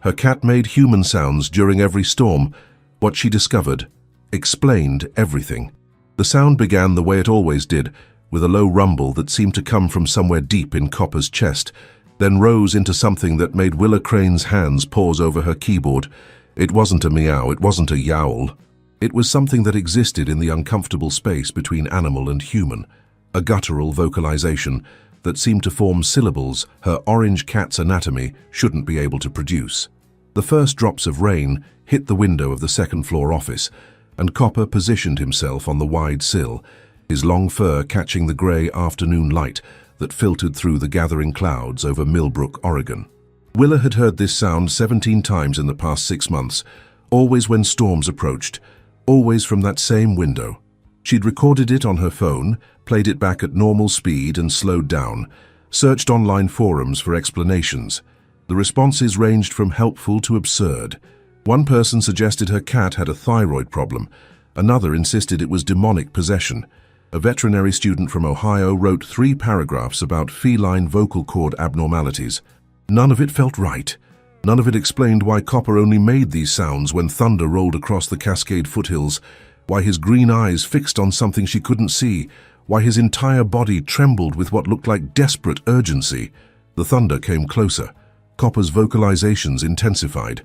Her cat made human sounds during every storm. What she discovered explained everything. The sound began the way it always did, with a low rumble that seemed to come from somewhere deep in Copper's chest, then rose into something that made Willa Crane's hands pause over her keyboard. It wasn't a meow, it wasn't a yowl. It was something that existed in the uncomfortable space between animal and human, a guttural vocalization that seemed to form syllables her orange cat's anatomy shouldn't be able to produce. The first drops of rain hit the window of the second-floor office, and Copper positioned himself on the wide sill, his long fur catching the grey afternoon light that filtered through the gathering clouds over Millbrook, Oregon. Willa had heard this sound 17 times in the past 6 months, always when storms approached, always from that same window. She'd recorded it on her phone, played it back at normal speed and slowed down, searched online forums for explanations. The responses ranged from helpful to absurd. One person suggested her cat had a thyroid problem. Another insisted it was demonic possession. A veterinary student from Ohio wrote 3 paragraphs about feline vocal cord abnormalities. None of it felt right. None of it explained why Copper only made these sounds when thunder rolled across the Cascade foothills, why his green eyes fixed on something she couldn't see, why his entire body trembled with what looked like desperate urgency. The thunder came closer. Copper's vocalizations intensified.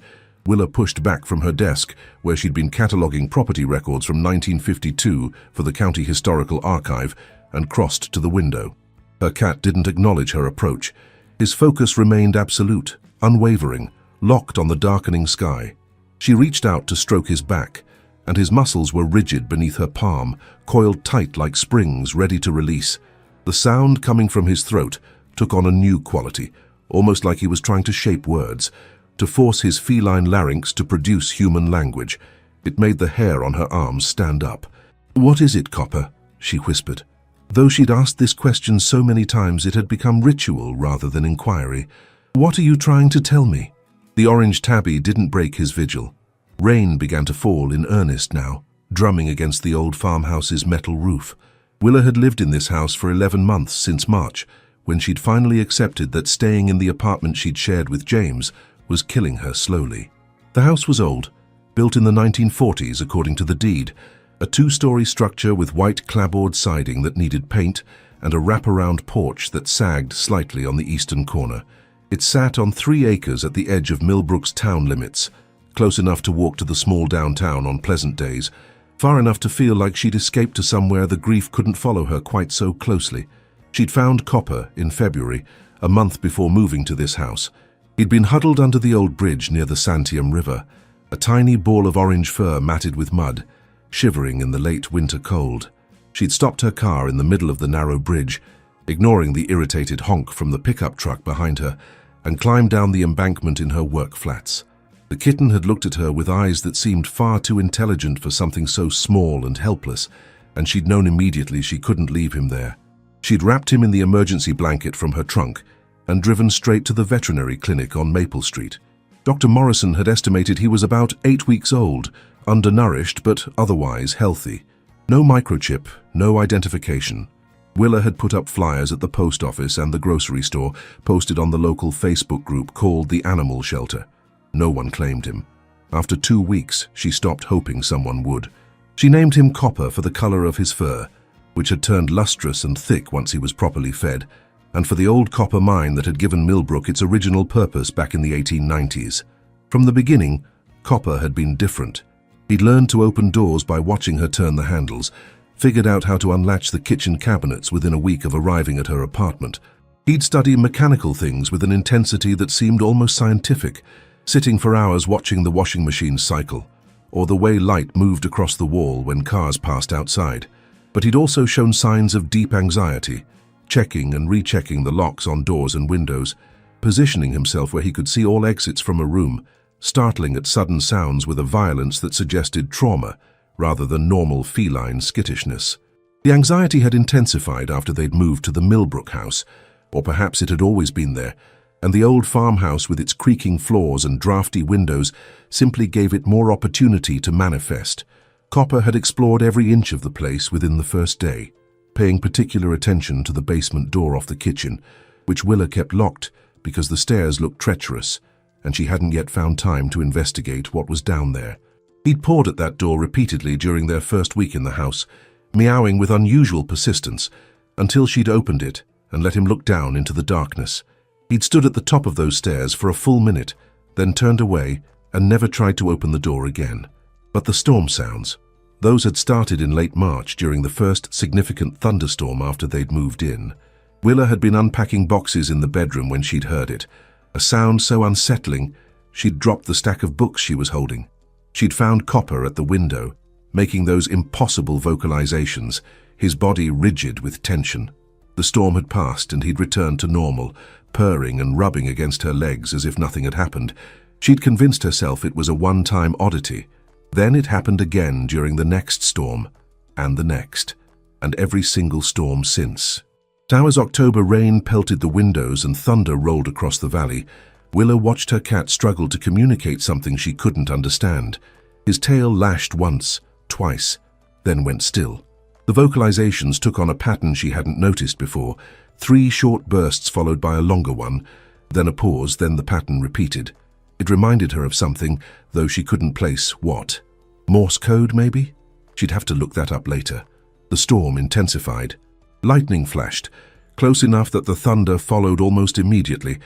Willa pushed back from her desk, where she'd been cataloging property records from 1952 for the County Historical Archive, and crossed to the window. Her cat didn't acknowledge her approach. His focus remained absolute, unwavering, locked on the darkening sky. She reached out to stroke his back, and his muscles were rigid beneath her palm, coiled tight like springs ready to release. The sound coming from his throat took on a new quality, almost like he was trying to shape words, to force his feline larynx to produce human language. It made the hair on her arms stand up. "What is it, Copper?" she whispered. Though she'd asked this question so many times, it had become ritual rather than inquiry. "What are you trying to tell me?" The orange tabby didn't break his vigil. Rain began to fall in earnest now, drumming against the old farmhouse's metal roof. Willa had lived in this house for 11 months since March, when she'd finally accepted that staying in the apartment she'd shared with James was killing her slowly. The house was old, built in the 1940s according to the deed, a 2-story structure with white clapboard siding that needed paint and a wraparound porch that sagged slightly on the eastern corner. It sat on 3 acres at the edge of Millbrook's town limits, close enough to walk to the small downtown on pleasant days, far enough to feel like she'd escaped to somewhere the grief couldn't follow her quite so closely. She'd found Copper in February, a month before moving to this house. He'd been huddled under the old bridge near the Santiam River, a tiny ball of orange fur matted with mud, shivering in the late winter cold. She'd stopped her car in the middle of the narrow bridge, ignoring the irritated honk from the pickup truck behind her, and climbed down the embankment in her work flats. The kitten had looked at her with eyes that seemed far too intelligent for something so small and helpless, and she'd known immediately she couldn't leave him there. She'd wrapped him in the emergency blanket from her trunk and driven straight to the veterinary clinic on Maple Street. Dr. Morrison had estimated he was about 8 weeks old, undernourished but otherwise healthy. No microchip, no identification. Willa had put up flyers at the post office and the grocery store, posted on the local Facebook group called the Animal Shelter. No one claimed him. After 2 weeks, she stopped hoping someone would. She named him Copper for the color of his fur, which had turned lustrous and thick once he was properly fed, and for the old copper mine that had given Millbrook its original purpose back in the 1890s. From the beginning, Copper had been different. He'd learned to open doors by watching her turn the handles, figured out how to unlatch the kitchen cabinets within a week of arriving at her apartment. He'd study mechanical things with an intensity that seemed almost scientific, sitting for hours watching the washing machine cycle, or the way light moved across the wall when cars passed outside. But he'd also shown signs of deep anxiety, checking and rechecking the locks on doors and windows, positioning himself where he could see all exits from a room, startling at sudden sounds with a violence that suggested trauma rather than normal feline skittishness. The anxiety had intensified after they'd moved to the Millbrook house, or perhaps it had always been there, and the old farmhouse with its creaking floors and drafty windows simply gave it more opportunity to manifest. Copper had explored every inch of the place within the first day, paying particular attention to the basement door off the kitchen, which Willa kept locked because the stairs looked treacherous, and she hadn't yet found time to investigate what was down there. He'd pawed at that door repeatedly during their first week in the house, meowing with unusual persistence, until she'd opened it and let him look down into the darkness. He'd stood at the top of those stairs for a full minute, then turned away and never tried to open the door again. But the storm sounds, those had started in late March during the first significant thunderstorm after they'd moved in. Willa had been unpacking boxes in the bedroom when she'd heard it, a sound so unsettling she'd dropped the stack of books she was holding. She'd found Copper at the window, making those impossible vocalizations, his body rigid with tension. The storm had passed and he'd returned to normal, purring and rubbing against her legs as if nothing had happened. She'd convinced herself it was a one-time oddity. Then it happened again during the next storm, and the next, and every single storm since. As October rain pelted the windows and thunder rolled across the valley, Willa watched her cat struggle to communicate something she couldn't understand. His tail lashed once, twice, then went still. The vocalizations took on a pattern she hadn't noticed before, 3 short bursts followed by a longer one, then a pause, then the pattern repeated. It reminded her of something, though she couldn't place what. Morse code, maybe? She'd have to look that up later. The storm intensified. Lightning flashed, close enough that the thunder followed almost immediately,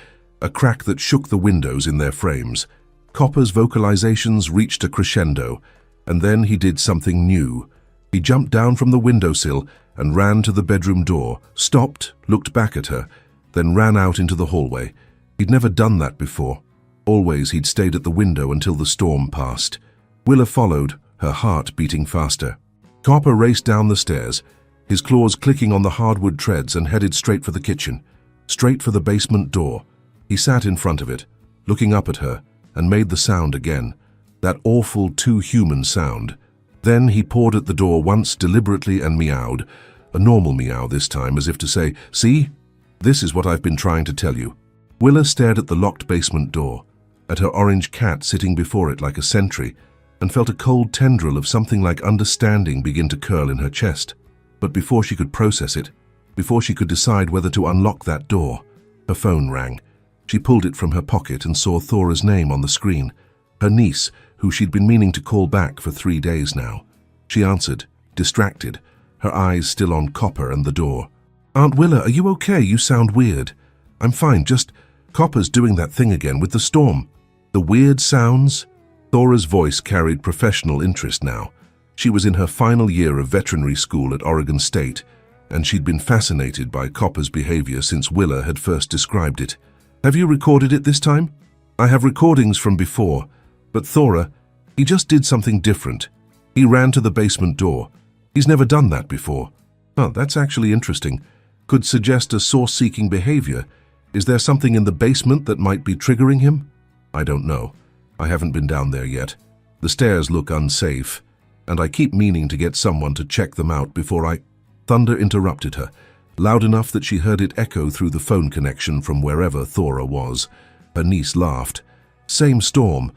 a crack that shook the windows in their frames. Copper's vocalizations reached a crescendo, and then he did something new. He jumped down from the windowsill and ran to the bedroom door, stopped, looked back at her, then ran out into the hallway. He'd never done that before. Always he'd stayed at the window until the storm passed. Willa followed, her heart beating faster. Copper raced down the stairs, his claws clicking on the hardwood treads, and headed straight for the kitchen, straight for the basement door. He sat in front of it, looking up at her, and made the sound again, that awful too-human sound. Then he pawed at the door once deliberately and meowed, a normal meow this time, as if to say, "See? This is what I've been trying to tell you." Willa stared at the locked basement door, at her orange cat sitting before it like a sentry, and felt a cold tendril of something like understanding begin to curl in her chest. But before she could process it, before she could decide whether to unlock that door, her phone rang. She pulled it from her pocket and saw Thora's name on the screen, her niece, who she'd been meaning to call back for 3 days now. She answered, distracted, her eyes still on Copper and the door. "Aunt Willa, are you okay? You sound weird." "I'm fine, just Copper's doing that thing again with the storm." "The weird sounds?" Thora's voice carried professional interest now. She was in her final year of veterinary school at Oregon State, and she'd been fascinated by Copper's behavior since Willa had first described it. "Have you recorded it this time?" "I have recordings from before, but Thora, he just did something different. He ran to the basement door. He's never done that before." "Oh, that's actually interesting. Could suggest a source-seeking behavior. Is there something in the basement that might be triggering him?" "I don't know. I haven't been down there yet. The stairs look unsafe, and I keep meaning to get someone to check them out before I—" Thunder interrupted her, loud enough that she heard it echo through the phone connection from wherever Thora was. Her niece laughed. "Same storm.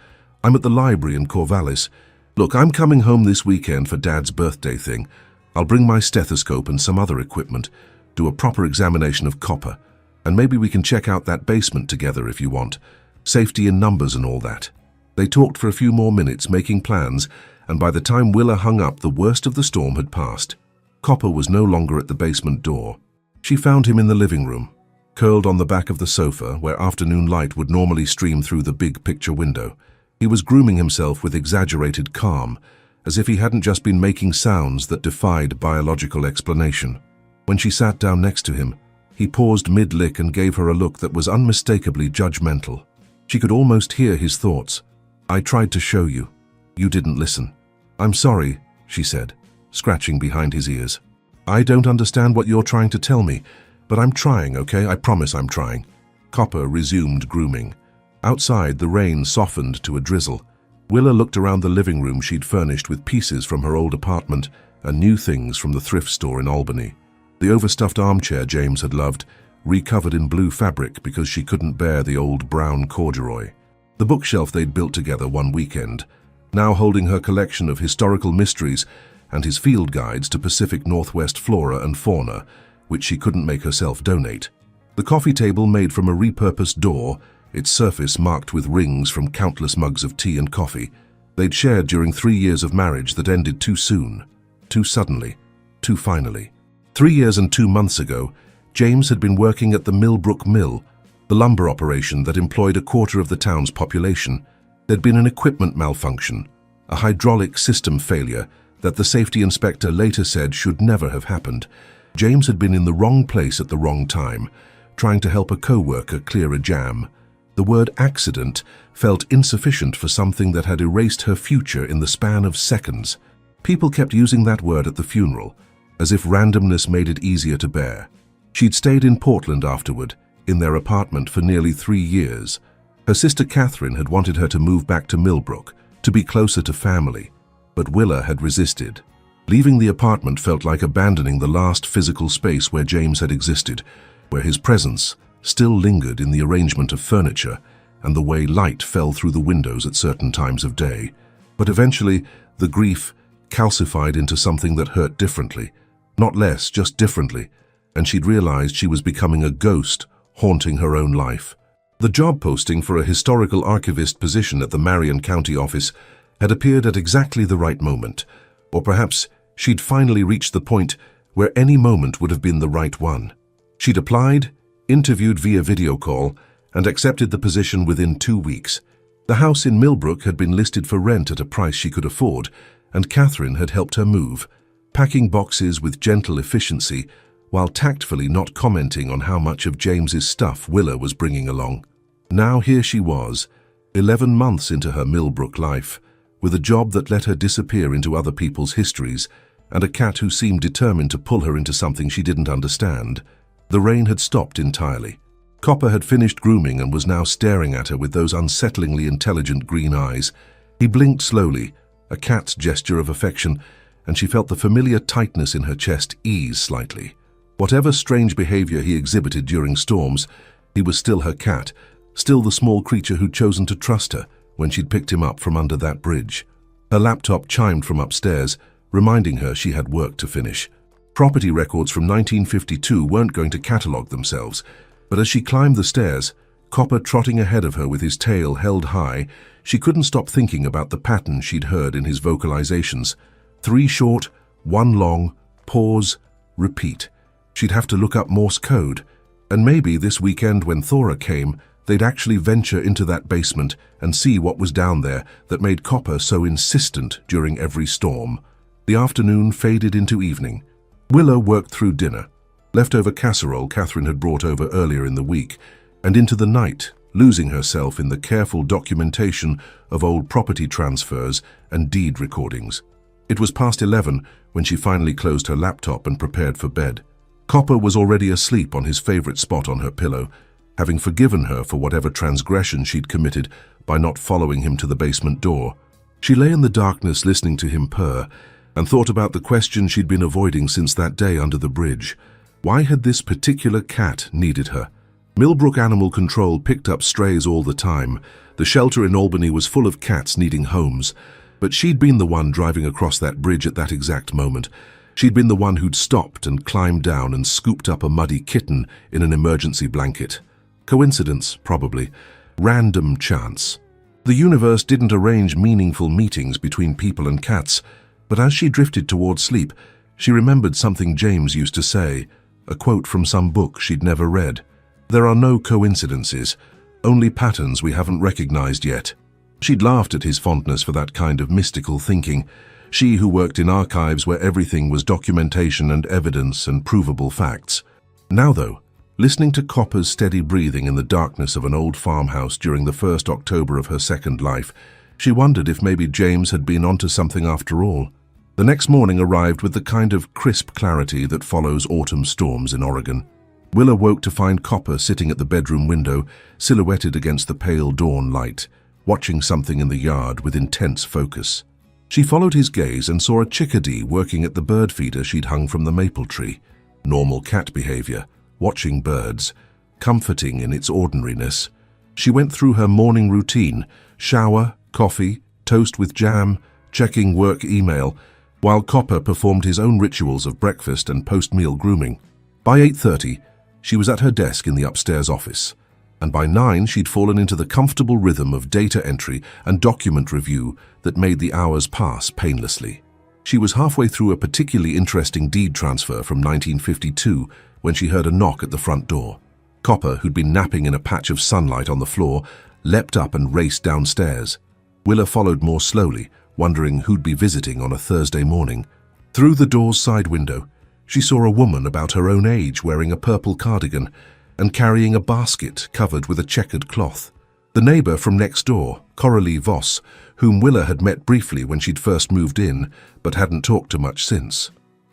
I'm at the library in Corvallis. Look, I'm coming home this weekend for Dad's birthday thing. I'll bring my stethoscope and some other equipment, do a proper examination of Copper, and maybe we can check out that basement together if you want. Safety in numbers and all that." They talked for a few more minutes, making plans, and by the time Willa hung up, the worst of the storm had passed. Copper was no longer at the basement door. She found him in the living room, curled on the back of the sofa where afternoon light would normally stream through the big picture window. He was grooming himself with exaggerated calm, as if he hadn't just been making sounds that defied biological explanation. When she sat down next to him, he paused mid-lick and gave her a look that was unmistakably judgmental. She could almost hear his thoughts. "I tried to show you. You didn't listen." "I'm sorry," she said, scratching behind his ears. "I don't understand what you're trying to tell me, but I'm trying, okay? I promise I'm trying." Copper resumed grooming. Outside, the rain softened to a drizzle. Willa looked around the living room she'd furnished with pieces from her old apartment and new things from the thrift store in Albany. The overstuffed armchair James had loved, recovered in blue fabric because she couldn't bear the old brown corduroy. The bookshelf they'd built together one weekend, now holding her collection of historical mysteries and his field guides to Pacific Northwest flora and fauna, which she couldn't make herself donate. The coffee table made from a repurposed door, its surface marked with rings from countless mugs of tea and coffee. They'd shared during 3 years of marriage that ended too soon, too suddenly, too finally. 3 years and 2 months ago, James had been working at the Millbrook Mill, the lumber operation that employed a quarter of the town's population. There'd been an equipment malfunction, a hydraulic system failure that the safety inspector later said should never have happened. James had been in the wrong place at the wrong time, trying to help a co-worker clear a jam. The word accident felt insufficient for something that had erased her future in the span of seconds. People kept using that word at the funeral, as if randomness made it easier to bear. She'd stayed in Portland afterward, in their apartment for nearly 3 years. Her sister Catherine had wanted her to move back to Millbrook, to be closer to family, but Willa had resisted. Leaving the apartment felt like abandoning the last physical space where James had existed, where his presence still lingered in the arrangement of furniture and the way light fell through the windows at certain times of day. But eventually, the grief calcified into something that hurt differently, not less, just differently, and she'd realized she was becoming a ghost haunting her own life. The job posting for a historical archivist position at the Marion County office had appeared at exactly the right moment, or perhaps she'd finally reached the point where any moment would have been the right one. She'd applied, interviewed via video call, and accepted the position within 2 weeks. The house in Millbrook had been listed for rent at a price she could afford, and Catherine had helped her move, packing boxes with gentle efficiency while tactfully not commenting on how much of James's stuff Willa was bringing along. Now here she was, 11 months into her Millbrook life, with a job that let her disappear into other people's histories, and a cat who seemed determined to pull her into something she didn't understand. The rain had stopped entirely. Copper had finished grooming and was now staring at her with those unsettlingly intelligent green eyes. He blinked slowly, a cat's gesture of affection, and she felt the familiar tightness in her chest ease slightly. Whatever strange behavior he exhibited during storms, he was still her cat, still the small creature who'd chosen to trust her when she'd picked him up from under that bridge. Her laptop chimed from upstairs, reminding her she had work to finish. Property records from 1952 weren't going to catalogue themselves, but as she climbed the stairs, Copper trotting ahead of her with his tail held high, she couldn't stop thinking about the pattern she'd heard in his vocalizations. 3 short, 1 long, pause, repeat. She'd have to look up Morse code, and maybe this weekend when Thora came, they'd actually venture into that basement and see what was down there that made Copper so insistent during every storm. The afternoon faded into evening. Willa worked through dinner, leftover casserole Catherine had brought over earlier in the week, and into the night, losing herself in the careful documentation of old property transfers and deed recordings. It was past 11 when she finally closed her laptop and prepared for bed. Copper was already asleep on his favorite spot on her pillow, having forgiven her for whatever transgression she'd committed by not following him to the basement door. She lay in the darkness listening to him purr and thought about the question she'd been avoiding since that day under the bridge. Why had this particular cat needed her? Millbrook Animal Control picked up strays all the time. The shelter in Albany was full of cats needing homes, but she'd been the one driving across that bridge at that exact moment. She'd been the one who'd stopped and climbed down and scooped up a muddy kitten in an emergency blanket. Coincidence, probably. Random chance. The universe didn't arrange meaningful meetings between people and cats, but as she drifted towards sleep, she remembered something James used to say, a quote from some book she'd never read. There are no coincidences, only patterns we haven't recognized yet. She'd laughed at his fondness for that kind of mystical thinking, she who worked in archives where everything was documentation and evidence and provable facts. Now though, listening to Copper's steady breathing in the darkness of an old farmhouse during the first October of her second life, she wondered if maybe James had been onto something after all. The next morning arrived with the kind of crisp clarity that follows autumn storms in Oregon. Willa woke to find Copper sitting at the bedroom window, silhouetted against the pale dawn light, watching something in the yard with intense focus. She followed his gaze and saw a chickadee working at the bird feeder she'd hung from the maple tree. Normal cat behavior, watching birds, comforting in its ordinariness. She went through her morning routine, shower, coffee, toast with jam, checking work email, while Copper performed his own rituals of breakfast and post-meal grooming. By 8:30, she was at her desk in the upstairs office. and by 9 she'd fallen into the comfortable rhythm of data entry and document review that made the hours pass painlessly. She was halfway through a particularly interesting deed transfer from 1952 when she heard a knock at the front door. Copper, who'd been napping in a patch of sunlight on the floor, leapt up and raced downstairs. Willa followed more slowly, wondering who'd be visiting on a Thursday morning. Through the door's side window, she saw a woman about her own age wearing a purple cardigan and carrying a basket covered with a checkered cloth. The neighbor from next door, Coralie Voss, whom Willa had met briefly when she'd first moved in, but hadn't talked to much since.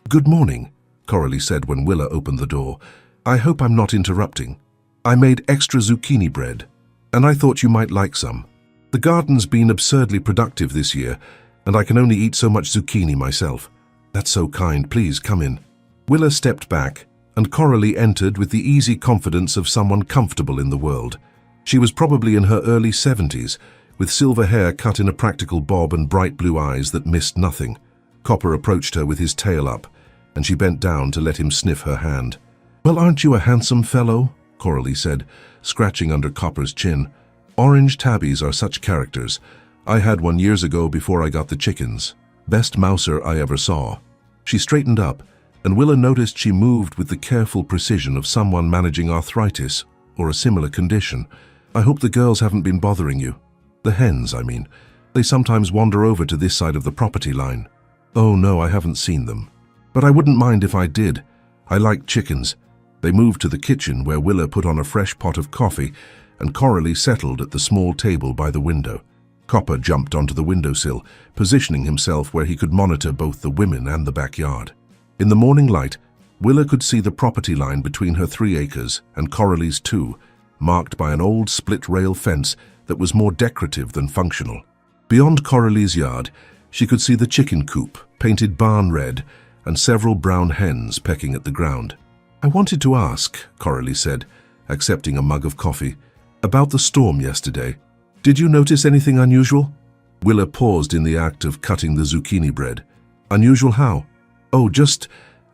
"Good morning," Coralie said when Willa opened the door. "I hope I'm not interrupting. I made extra zucchini bread, and I thought you might like some. The garden's been absurdly productive this year, and I can only eat so much zucchini myself." "That's so kind. Please come in." Willa stepped back, and Coralie entered with the easy confidence of someone comfortable in the world. She was probably in her early 70s, with silver hair cut in a practical bob and bright blue eyes that missed nothing. Copper approached her with his tail up, and she bent down to let him sniff her hand. "Well, aren't you a handsome fellow?" Coralie said, scratching under Copper's chin. "Orange tabbies are such characters. I had one years ago before I got the chickens. Best mouser I ever saw." She straightened up, and Willa noticed she moved with the careful precision of someone managing arthritis or a similar condition. "I hope the girls haven't been bothering you. The hens, I mean. They sometimes wander over to this side of the property line." "Oh no, I haven't seen them. But I wouldn't mind if I did. I like chickens." They moved to the kitchen where Willa put on a fresh pot of coffee and Coralie settled at the small table by the window. Copper jumped onto the windowsill, positioning himself where he could monitor both the women and the backyard. In the morning light, Willa could see the property line between her 3 acres and Coralie's 2, marked by an old split-rail fence that was more decorative than functional. Beyond Coralie's yard, she could see the chicken coop, painted barn red, and several brown hens pecking at the ground. "I wanted to ask," Coralie said, accepting a mug of coffee, "about the storm yesterday. Did you notice anything unusual?" Willa paused in the act of cutting the zucchini bread. "Unusual how?" "Oh,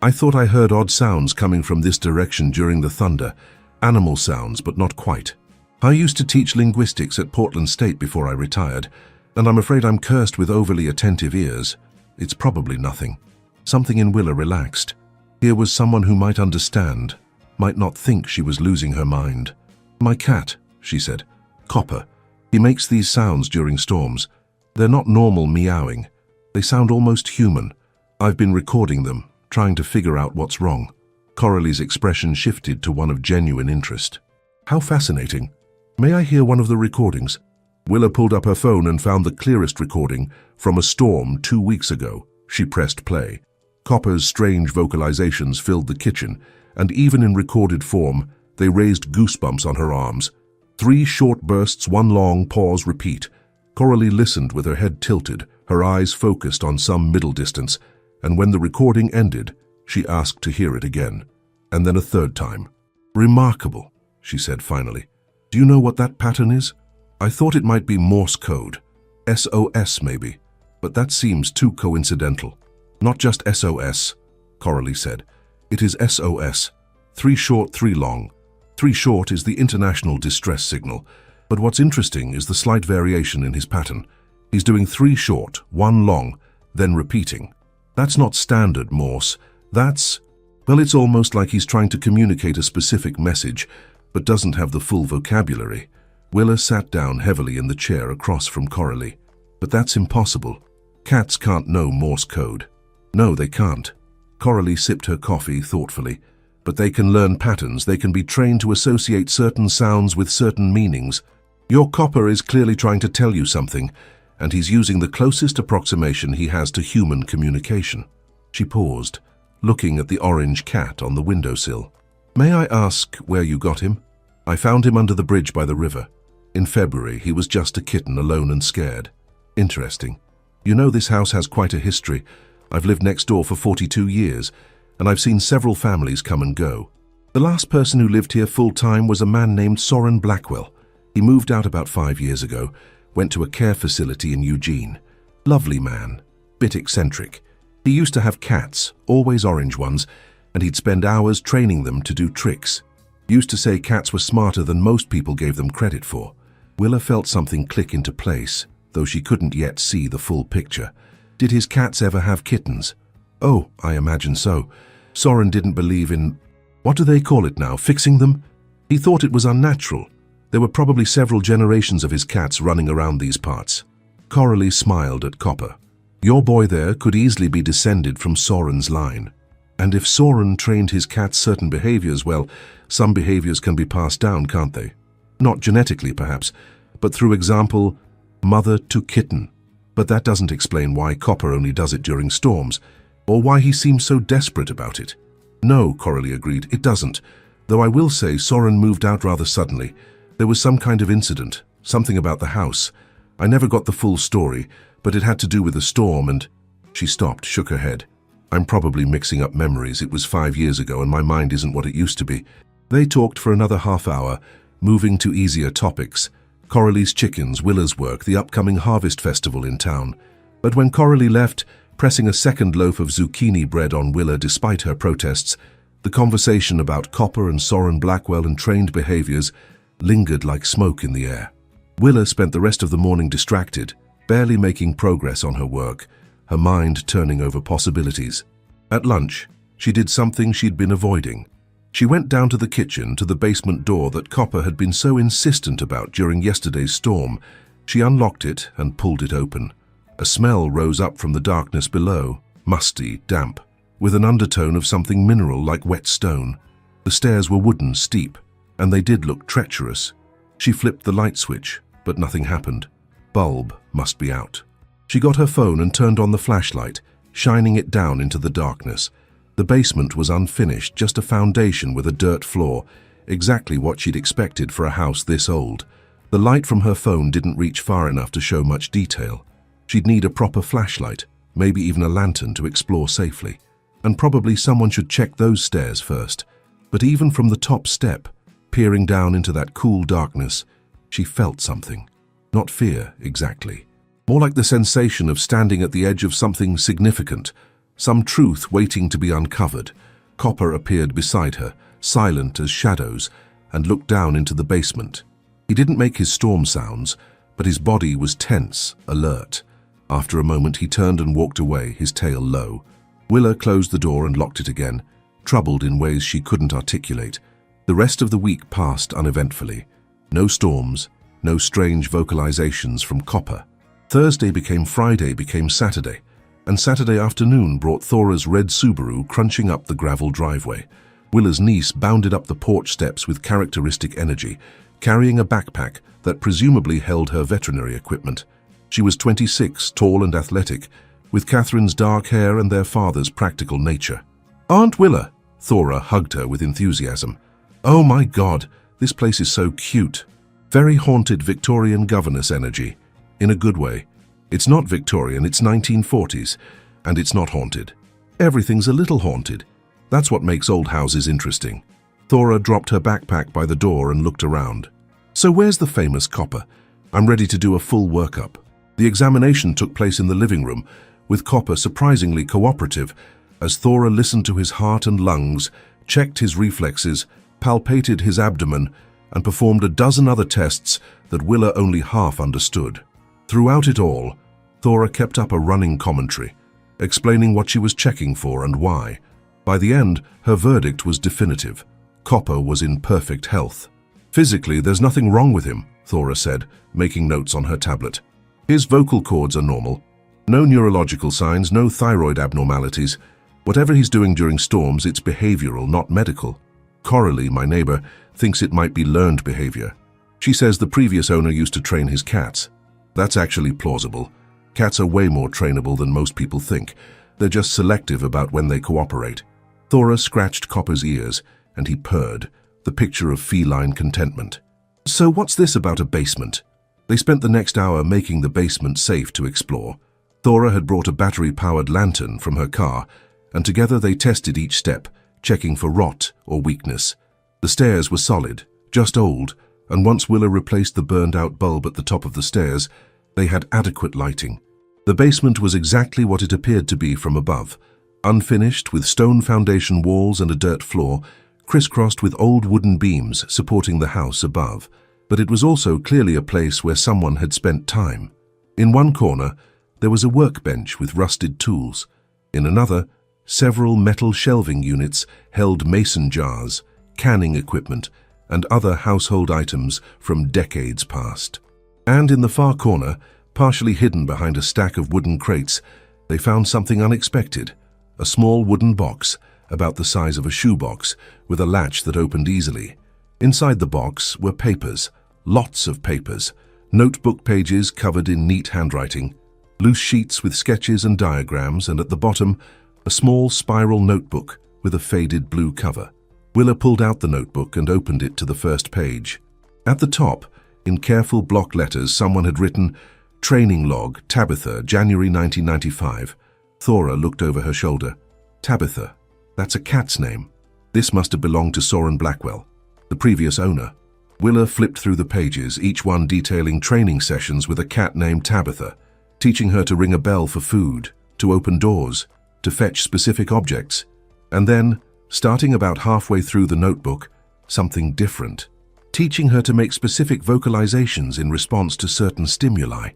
I thought I heard odd sounds coming from this direction during the thunder. Animal sounds, but not quite. I used to teach linguistics at Portland State before I retired, and I'm afraid I'm cursed with overly attentive ears. It's probably nothing." Something in Willa relaxed. Here was someone who might understand, might not think she was losing her mind. "My cat," she said. "Copper. He makes these sounds during storms. They're not normal meowing. They sound almost human. I've been recording them, trying to figure out what's wrong." Coralie's expression shifted to one of genuine interest. "How fascinating. May I hear one of the recordings?" Willa pulled up her phone and found the clearest recording from a storm 2 weeks ago. She pressed play. Copper's strange vocalizations filled the kitchen, and even in recorded form, they raised goosebumps on her arms. 3 short bursts, 1 long pause, repeat. Coralie listened with her head tilted, her eyes focused on some middle distance, and when the recording ended, she asked to hear it again, and then a 3rd time. "Remarkable," she said finally. "Do you know what that pattern is? I thought it might be Morse code. SOS maybe, but that seems too coincidental." "Not just SOS," Coralie said. "It is SOS. 3 short, 3 long. 3 short is the international distress signal, but what's interesting is the slight variation in his pattern. He's doing 3 short, 1 long, then repeating. That's not standard Morse. Well, it's almost like he's trying to communicate a specific message, but doesn't have the full vocabulary." Willa sat down heavily in the chair across from Coralie. "But that's impossible. Cats can't know Morse code." "No, they can't." Coralie sipped her coffee thoughtfully. "But they can learn patterns. They can be trained to associate certain sounds with certain meanings. Your Copper is clearly trying to tell you something, and he's using the closest approximation he has to human communication." She paused, looking at the orange cat on the windowsill. "May I ask where you got him?" "I found him under the bridge by the river. In February, he was just a kitten, alone and scared." "Interesting. You know, this house has quite a history. I've lived next door for 42 years, and I've seen several families come and go. The last person who lived here full-time was a man named Soren Blackwell. He moved out about 5 years ago, went to a care facility in Eugene. Lovely man, bit eccentric. He used to have cats, always orange ones, and he'd spend hours training them to do tricks. Used to say cats were smarter than most people gave them credit for. Willa felt something click into place, though she couldn't yet see the full picture. Did his cats ever have kittens? Oh, I imagine so. Soren didn't believe in, what do they call it now, fixing them? He thought it was unnatural. There were probably several generations of his cats running around these parts. Coralie smiled at Copper. Your boy there could easily be descended from Soren's line. And if Soren trained his cats certain behaviors, well, some behaviors can be passed down, can't they? Not genetically, perhaps, but through example, mother to kitten. But that doesn't explain why Copper only does it during storms, or why he seems so desperate about it. No, Coralie agreed, it doesn't. Though I will say Soren moved out rather suddenly. There was some kind of incident, something about the house. I never got the full story, but it had to do with a storm and... She stopped, shook her head. I'm probably mixing up memories. It was 5 years ago and my mind isn't what it used to be. They talked for another half hour, moving to easier topics. Coralie's chickens, Willa's work, the upcoming harvest festival in town. But when Coralie left, pressing a second loaf of zucchini bread on Willa despite her protests, the conversation about Copper and Soren Blackwell and trained behaviors lingered like smoke in the air. Willa spent the rest of the morning distracted, barely making progress on her work, her mind turning over possibilities. At lunch, she did something she'd been avoiding. She went down to the kitchen, to the basement door that Copper had been so insistent about during yesterday's storm. She unlocked it and pulled it open. A smell rose up from the darkness below, musty, damp, with an undertone of something mineral like wet stone. The stairs were wooden, steep, and they did look treacherous. She flipped the light switch, but nothing happened. Bulb must be out. She got her phone and turned on the flashlight, shining it down into the darkness. The basement was unfinished, just a foundation with a dirt floor, exactly what she'd expected for a house this old. The light from her phone didn't reach far enough to show much detail. She'd need a proper flashlight, maybe even a lantern to explore safely. And probably someone should check those stairs first. But even from the top step, peering down into that cool darkness, she felt something. Not fear, exactly. More like the sensation of standing at the edge of something significant, some truth waiting to be uncovered. Copper appeared beside her, silent as shadows, and looked down into the basement. He didn't make his storm sounds, but his body was tense, alert. After a moment, he turned and walked away, his tail low. Willa closed the door and locked it again, troubled in ways she couldn't articulate. The rest of the week passed uneventfully. No storms, no strange vocalizations from Copper. Thursday became Friday, became Saturday, and Saturday afternoon brought Thora's red Subaru crunching up the gravel driveway. Willa's niece bounded up the porch steps with characteristic energy, carrying a backpack that presumably held her veterinary equipment. She was 26, tall and athletic, with Catherine's dark hair and their father's practical nature. Aunt Willa! Thora hugged her with enthusiasm. Oh my God, this place is so cute. Very haunted Victorian governess energy. In a good way. It's not Victorian, it's 1940s, and it's not haunted. Everything's a little haunted. That's what makes old houses interesting. Thora dropped her backpack by the door and looked around. So where's the famous Copper? I'm ready to do a full workup. The examination took place in the living room, with Copper surprisingly cooperative, as Thora listened to his heart and lungs, checked his reflexes, palpated his abdomen, and performed a dozen other tests that Willa only half understood. Throughout it all, Thora kept up a running commentary, explaining what she was checking for and why. By the end, her verdict was definitive. Copper was in perfect health. Physically, there's nothing wrong with him, Thora said, making notes on her tablet. His vocal cords are normal. No neurological signs, no thyroid abnormalities. Whatever he's doing during storms, it's behavioral, not medical. Coralie, my neighbor, thinks it might be learned behavior. She says the previous owner used to train his cats. That's actually plausible. Cats are way more trainable than most people think. They're just selective about when they cooperate. Thora scratched Copper's ears, and he purred, the picture of feline contentment. So what's this about a basement? They spent the next hour making the basement safe to explore. Thora had brought a battery-powered lantern from her car, and together they tested each step, checking for rot or weakness. The stairs were solid, just old, and once Willa replaced the burned-out bulb at the top of the stairs, they had adequate lighting. The basement was exactly what it appeared to be from above. Unfinished, with stone foundation walls and a dirt floor, crisscrossed with old wooden beams supporting the house above. But it was also clearly a place where someone had spent time. In one corner, there was a workbench with rusted tools. In another, several metal shelving units held mason jars, canning equipment, and other household items from decades past. And in the far corner, partially hidden behind a stack of wooden crates, they found something unexpected, a small wooden box about the size of a shoebox with a latch that opened easily. Inside the box were papers, lots of papers, notebook pages covered in neat handwriting, loose sheets with sketches and diagrams, and at the bottom, a small spiral notebook with a faded blue cover. Willa pulled out the notebook and opened it to the first page. At the top, in careful block letters, someone had written, "Training log, Tabitha, January 1995. Thora looked over her shoulder. Tabitha, that's a cat's name. This must have belonged to Soren Blackwell, the previous owner. Willa flipped through the pages, each one detailing training sessions with a cat named Tabitha, teaching her to ring a bell for food, to open doors, to fetch specific objects. And then, starting about halfway through the notebook, something different, teaching her to make specific vocalizations in response to certain stimuli.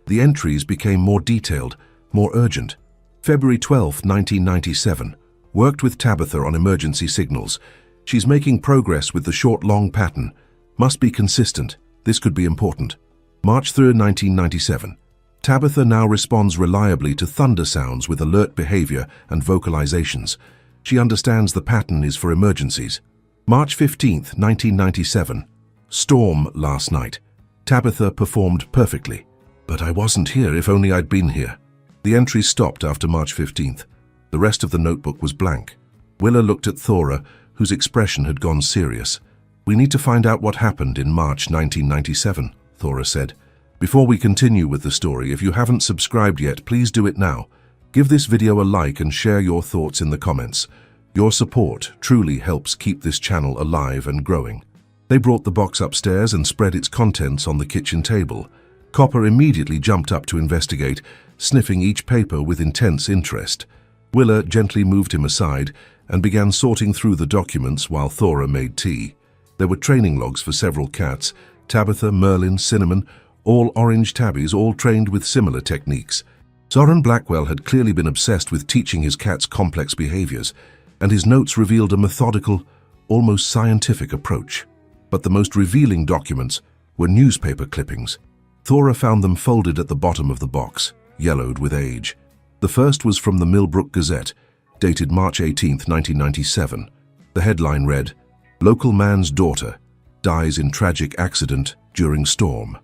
The entries became more detailed, more urgent. February 12, 1997. Worked with Tabitha on emergency signals. She's making progress with the short-long pattern. Must be consistent. This could be important. March 3, 1997. Tabitha now responds reliably to thunder sounds with alert behavior and vocalizations. She understands the pattern is for emergencies. March 15, 1997. Storm last night. Tabitha performed perfectly. But I wasn't here, if only I'd been here. The entry stopped after March 15th. The rest of the notebook was blank. Willa looked at Thora, whose expression had gone serious. We need to find out what happened in March 1997, Thora said. Before we continue with the story, if you haven't subscribed yet, please do it now. Give this video a like and share your thoughts in the comments. Your support truly helps keep this channel alive and growing. They brought the box upstairs and spread its contents on the kitchen table. Copper immediately jumped up to investigate, sniffing each paper with intense interest. Willa gently moved him aside and began sorting through the documents while Thora made tea. There were training logs for several cats, Tabitha, Merlin, Cinnamon, all orange tabbies, all trained with similar techniques. Soren Blackwell had clearly been obsessed with teaching his cats complex behaviors, and his notes revealed a methodical, almost scientific approach. But the most revealing documents were newspaper clippings. Thora found them folded at the bottom of the box, yellowed with age. The first was from the Millbrook Gazette, dated March 18, 1997. The headline read, "Local man's daughter dies in tragic accident during storm."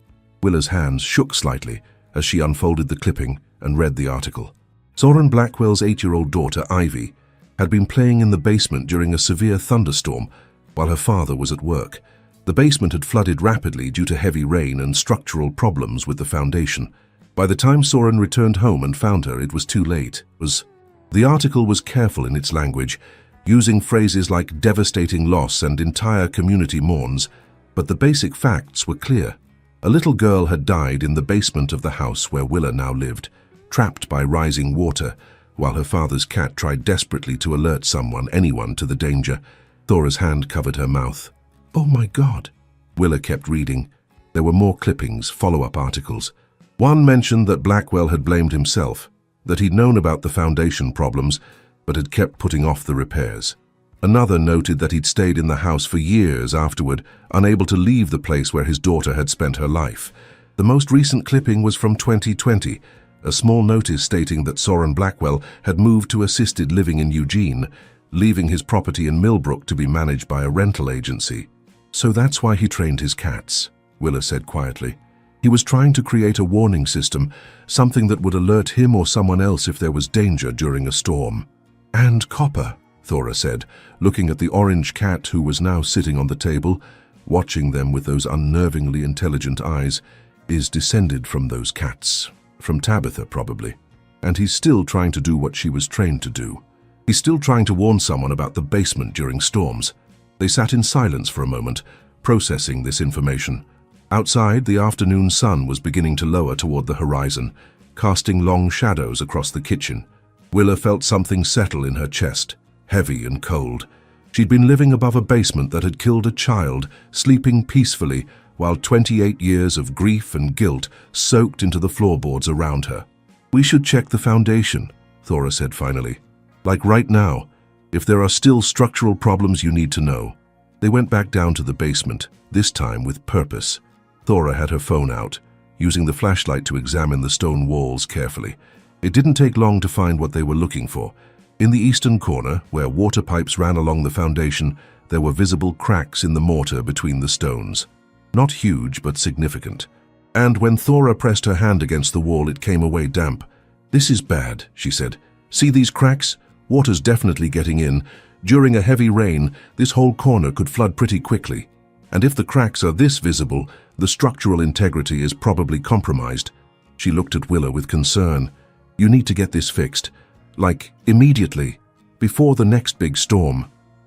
Willa's hands shook slightly as she unfolded the clipping and read the article. Soren Blackwell's 8-year-old daughter, Ivy, had been playing in the basement during a severe thunderstorm while her father was at work. The basement had flooded rapidly due to heavy rain and structural problems with the foundation. By the time Soren returned home and found her, it was too late. The article was careful in its language, using phrases like devastating loss and entire community mourns, but the basic facts were clear. A little girl had died in the basement of the house where Willa now lived, trapped by rising water, while her father's cat tried desperately to alert anyone to the danger. Thora's hand covered her mouth. "Oh my God." Willa kept reading. There were more clippings, follow-up articles. One mentioned that Blackwell had blamed himself, that he'd known about the foundation problems, but had kept putting off the repairs. Another noted that he'd stayed in the house for years afterward, unable to leave the place where his daughter had spent her life. The most recent clipping was from 2020, a small notice stating that Soren Blackwell had moved to assisted living in Eugene, leaving his property in Millbrook to be managed by a rental agency. "So that's why he trained his cats," Willa said quietly. "He was trying to create a warning system, something that would alert him or someone else if there was danger during a storm." "And Copper," Thora said, looking at the orange cat who was now sitting on the table, watching them with those unnervingly intelligent eyes, "is descended from those cats. From Tabitha, probably. And he's still trying to do what she was trained to do. He's still trying to warn someone about the basement during storms." They sat in silence for a moment, processing this information. Outside, the afternoon sun was beginning to lower toward the horizon, casting long shadows across the kitchen. Willa felt something settle in her chest, heavy and cold. She'd been living above a basement that had killed a child, sleeping peacefully, while 28 years of grief and guilt soaked into the floorboards around her. "We should check the foundation," Thora said finally. "Like right now, if there are still structural problems you need to know." They went back down to the basement, this time with purpose. Thora had her phone out, using the flashlight to examine the stone walls carefully. It didn't take long to find what they were looking for. In the eastern corner, where water pipes ran along the foundation, there were visible cracks in the mortar between the stones. Not huge, but significant. And when Thora pressed her hand against the wall, it came away damp. "This is bad," she said. "See these cracks? Water's definitely getting in. During a heavy rain, this whole corner could flood pretty quickly. And if the cracks are this visible, the structural integrity is probably compromised." She looked at Willa with concern. "You need to get this fixed. Like, immediately. Before the next big storm."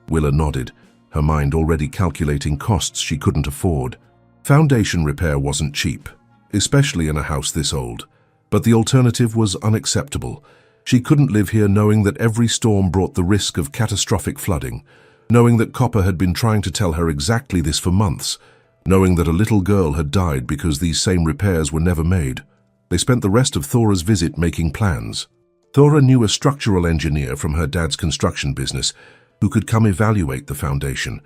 Willa nodded, her mind already calculating costs she couldn't afford. Foundation repair wasn't cheap, especially in a house this old. But the alternative was unacceptable. She couldn't live here knowing that every storm brought the risk of catastrophic flooding, knowing that Copper had been trying to tell her exactly this for months, knowing that a little girl had died because these same repairs were never made. They spent the rest of Thora's visit making plans. Thora knew a structural engineer from her dad's construction business who could come evaluate the foundation.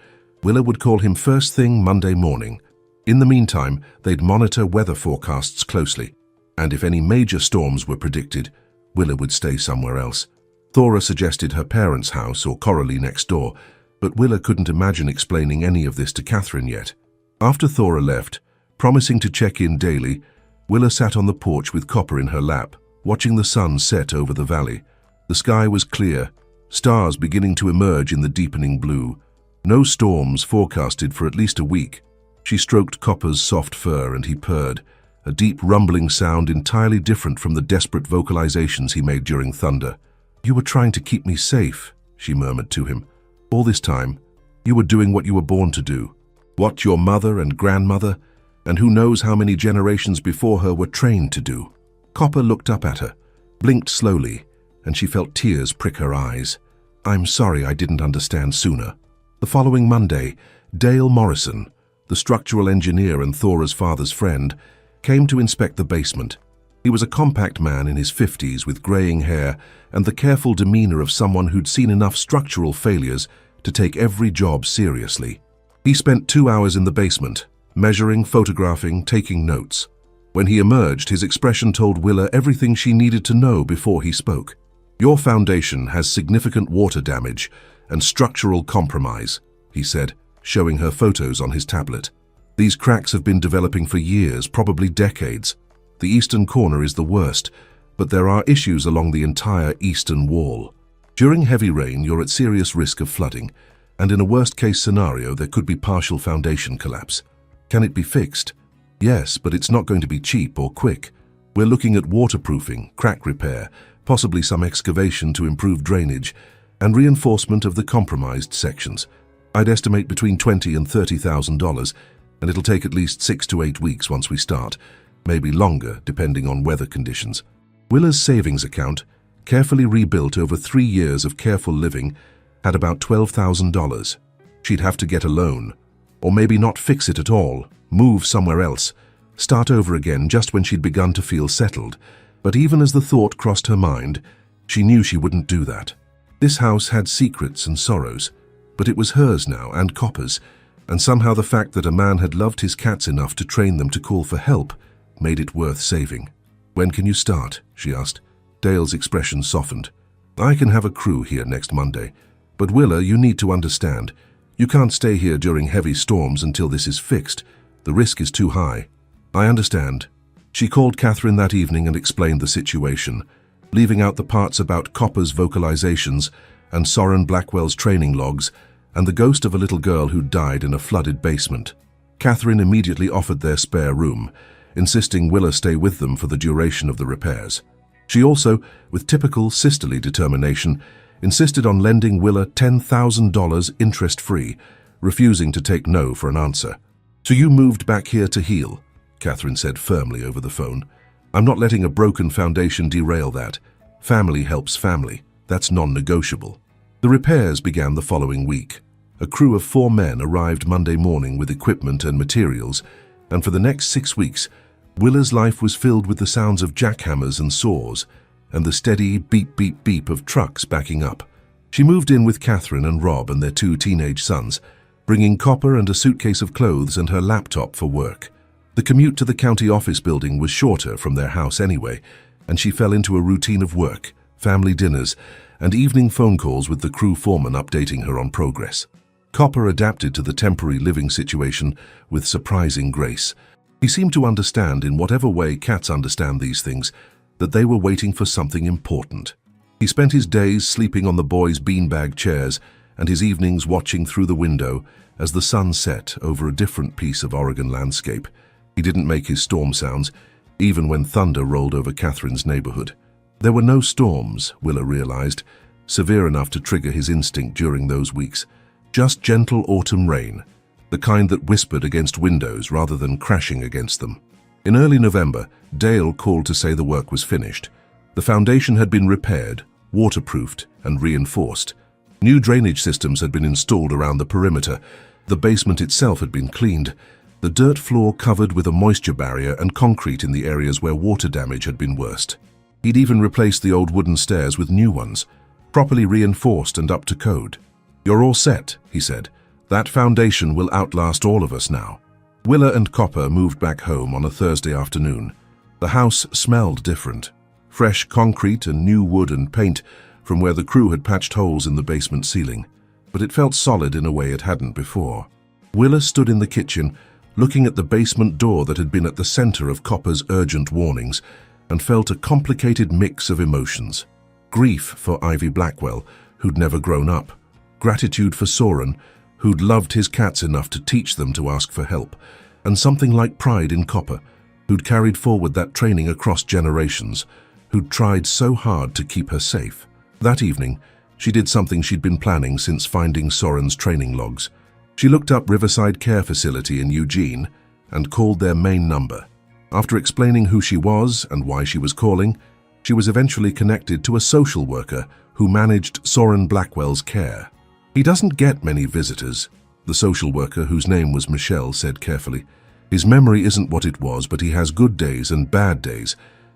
Willa would call him first thing Monday morning. In the meantime, they'd monitor weather forecasts closely, and if any major storms were predicted, Willa would stay somewhere else. Thora suggested her parents' house or Coralie next door, but Willa couldn't imagine explaining any of this to Catherine yet. After Thora left, promising to check in daily, Willa sat on the porch with Copper in her lap, watching the sun set over the valley. The sky was clear, stars beginning to emerge in the deepening blue. No storms forecasted for at least a week. She stroked Copper's soft fur and he purred, a deep rumbling sound entirely different from the desperate vocalizations he made during thunder. "You were trying to keep me safe," she murmured to him. "All this time, you were doing what you were born to do. What your mother and grandmother, and who knows how many generations before her were trained to do." Copper looked up at her, blinked slowly, and she felt tears prick her eyes. "I'm sorry I didn't understand sooner." The following Monday, Dale Morrison, the structural engineer and Thora's father's friend, came to inspect the basement. He was a compact man in his 50s with graying hair and the careful demeanor of someone who'd seen enough structural failures to take every job seriously. He spent 2 hours in the basement, measuring, photographing, taking notes. When he emerged, his expression told Willa everything she needed to know before he spoke. "Your foundation has significant water damage and structural compromise," he said, showing her photos on his tablet. "These cracks have been developing for years, probably decades. The eastern corner is the worst, but there are issues along the entire eastern wall. During heavy rain, you're at serious risk of flooding, and in a worst-case scenario, there could be partial foundation collapse. Can it be fixed? Yes, but it's not going to be cheap or quick. We're looking at waterproofing, crack repair, possibly some excavation to improve drainage, and reinforcement of the compromised sections. I'd estimate between $20,000 and $30,000, and it'll take at least 6 to 8 weeks once we start, maybe longer depending on weather conditions." Willa's savings account, carefully rebuilt over 3 years of careful living, had about $12,000. She'd have to get a loan, or maybe not fix it at all, move somewhere else, start over again just when she'd begun to feel settled. But even as the thought crossed her mind, she knew she wouldn't do that. This house had secrets and sorrows, but it was hers now and Copper's, and somehow the fact that a man had loved his cats enough to train them to call for help made it worth saving. "When can you start?" she asked. Dale's expression softened. "I can have a crew here next Monday, but Willa, you need to understand. You can't stay here during heavy storms until this is fixed. The risk is too high." "I understand." She called Catherine that evening and explained the situation, leaving out the parts about Copper's vocalizations and Soren Blackwell's training logs and the ghost of a little girl who died in a flooded basement. Catherine immediately offered their spare room, insisting Willa stay with them for the duration of the repairs. She also, with typical sisterly determination, insisted on lending Willa $10,000 interest-free, refusing to take no for an answer. "So you moved back here to heal," Catherine said firmly over the phone. "I'm not letting a broken foundation derail that. Family helps family. That's non-negotiable." The repairs began the following week. A crew of 4 men arrived Monday morning with equipment and materials, and for the next 6 weeks, Willa's life was filled with the sounds of jackhammers and saws, and the steady beep beep beep of trucks backing up. She moved in with Catherine and Rob and their 2 teenage sons, bringing Copper and a suitcase of clothes and her laptop for work. The commute to the county office building was shorter from their house anyway, and she fell into a routine of work, family dinners, and evening phone calls with the crew foreman updating her on progress. Copper adapted to the temporary living situation with surprising grace. He seemed to understand, in whatever way cats understand these things, that they were waiting for something important. He spent his days sleeping on the boys' beanbag chairs and his evenings watching through the window as the sun set over a different piece of Oregon landscape. He didn't make his storm sounds, even when thunder rolled over Catherine's neighborhood. There were no storms, Willa realized, severe enough to trigger his instinct during those weeks. Just gentle autumn rain, the kind that whispered against windows rather than crashing against them. In early November, Dale called to say the work was finished. The foundation had been repaired, waterproofed, and reinforced. New drainage systems had been installed around the perimeter. The basement itself had been cleaned, the dirt floor covered with a moisture barrier and concrete in the areas where water damage had been worst. He'd even replaced the old wooden stairs with new ones, properly reinforced and up to code. "You're all set," he said. "That foundation will outlast all of us now." Willa and Copper moved back home on a Thursday afternoon. The house smelled different. Fresh concrete and new wood and paint from where the crew had patched holes in the basement ceiling. But it felt solid in a way it hadn't before. Willa stood in the kitchen, looking at the basement door that had been at the center of Copper's urgent warnings, and felt a complicated mix of emotions. Grief for Ivy Blackwell, who'd never grown up. Gratitude for Soren, who'd loved his cats enough to teach them to ask for help. And something like pride in Copper, who'd carried forward that training across generations, who'd tried so hard to keep her safe. That evening, she did something she'd been planning since finding Soren's training logs. She looked up Riverside Care Facility in Eugene and called their main number. After explaining who she was and why she was calling, she was eventually connected to a social worker who managed Soren Blackwell's care. "He doesn't get many visitors," the social worker, whose name was Michelle, said carefully. "His memory isn't what it was, but he has good days and bad days.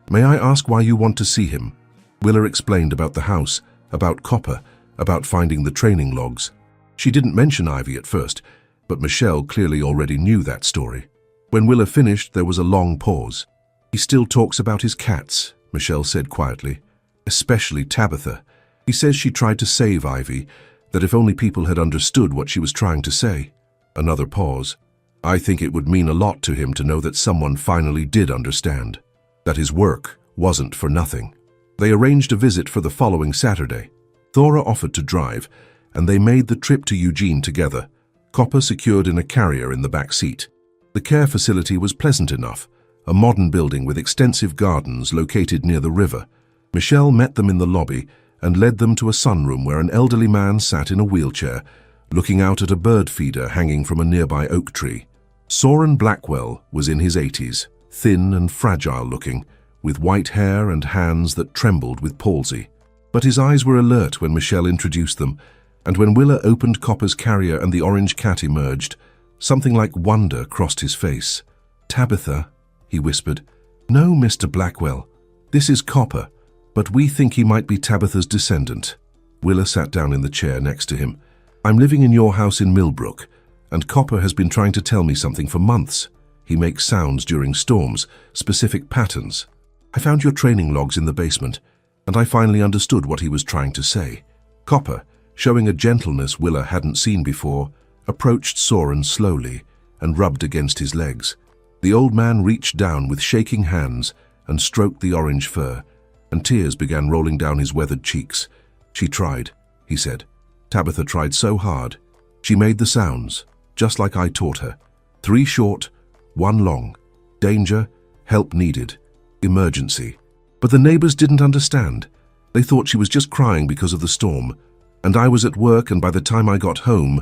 May I ask why you want to see him?" Willa explained about the house, about Copper, about finding the training logs. She didn't mention Ivy at first, but Michelle clearly already knew that story. When Willa finished, there was a long pause. "He still talks about his cats," Michelle said quietly. "Especially Tabitha. He says she tried to save Ivy, that if only people had understood what she was trying to say." Another pause. "I think it would mean a lot to him to know that someone finally did understand, that his work wasn't for nothing." They arranged a visit for the following Saturday. Thora offered to drive, and they made the trip to Eugene together, Copper secured in a carrier in the back seat. The care facility was pleasant enough, a modern building with extensive gardens located near the river. Michelle met them in the lobby and led them to a sunroom where an elderly man sat in a wheelchair, looking out at a bird feeder hanging from a nearby oak tree. Soren Blackwell was in his 80s, thin and fragile looking, with white hair and hands that trembled with palsy. But his eyes were alert when Michelle introduced them, and when Willa opened Copper's carrier and the orange cat emerged, something like wonder crossed his face. "Tabitha," he whispered. "No, Mr. Blackwell. This is Copper, but we think he might be Tabitha's descendant." Willa sat down in the chair next to him. "I'm living in your house in Millbrook, and Copper has been trying to tell me something for months. He makes sounds during storms, specific patterns. I found your training logs in the basement, and I finally understood what he was trying to say." Copper, showing a gentleness Willa hadn't seen before, approached Soren slowly and rubbed against his legs. The old man reached down with shaking hands and stroked the orange fur, and tears began rolling down his weathered cheeks. "She tried," he said. "Tabitha tried so hard. She made the sounds, just like I taught her. 3 short, 1 long. Danger, help needed, emergency." But the neighbors didn't understand. They thought she was just crying because of the storm. "And I was at work, and by the time I got home..."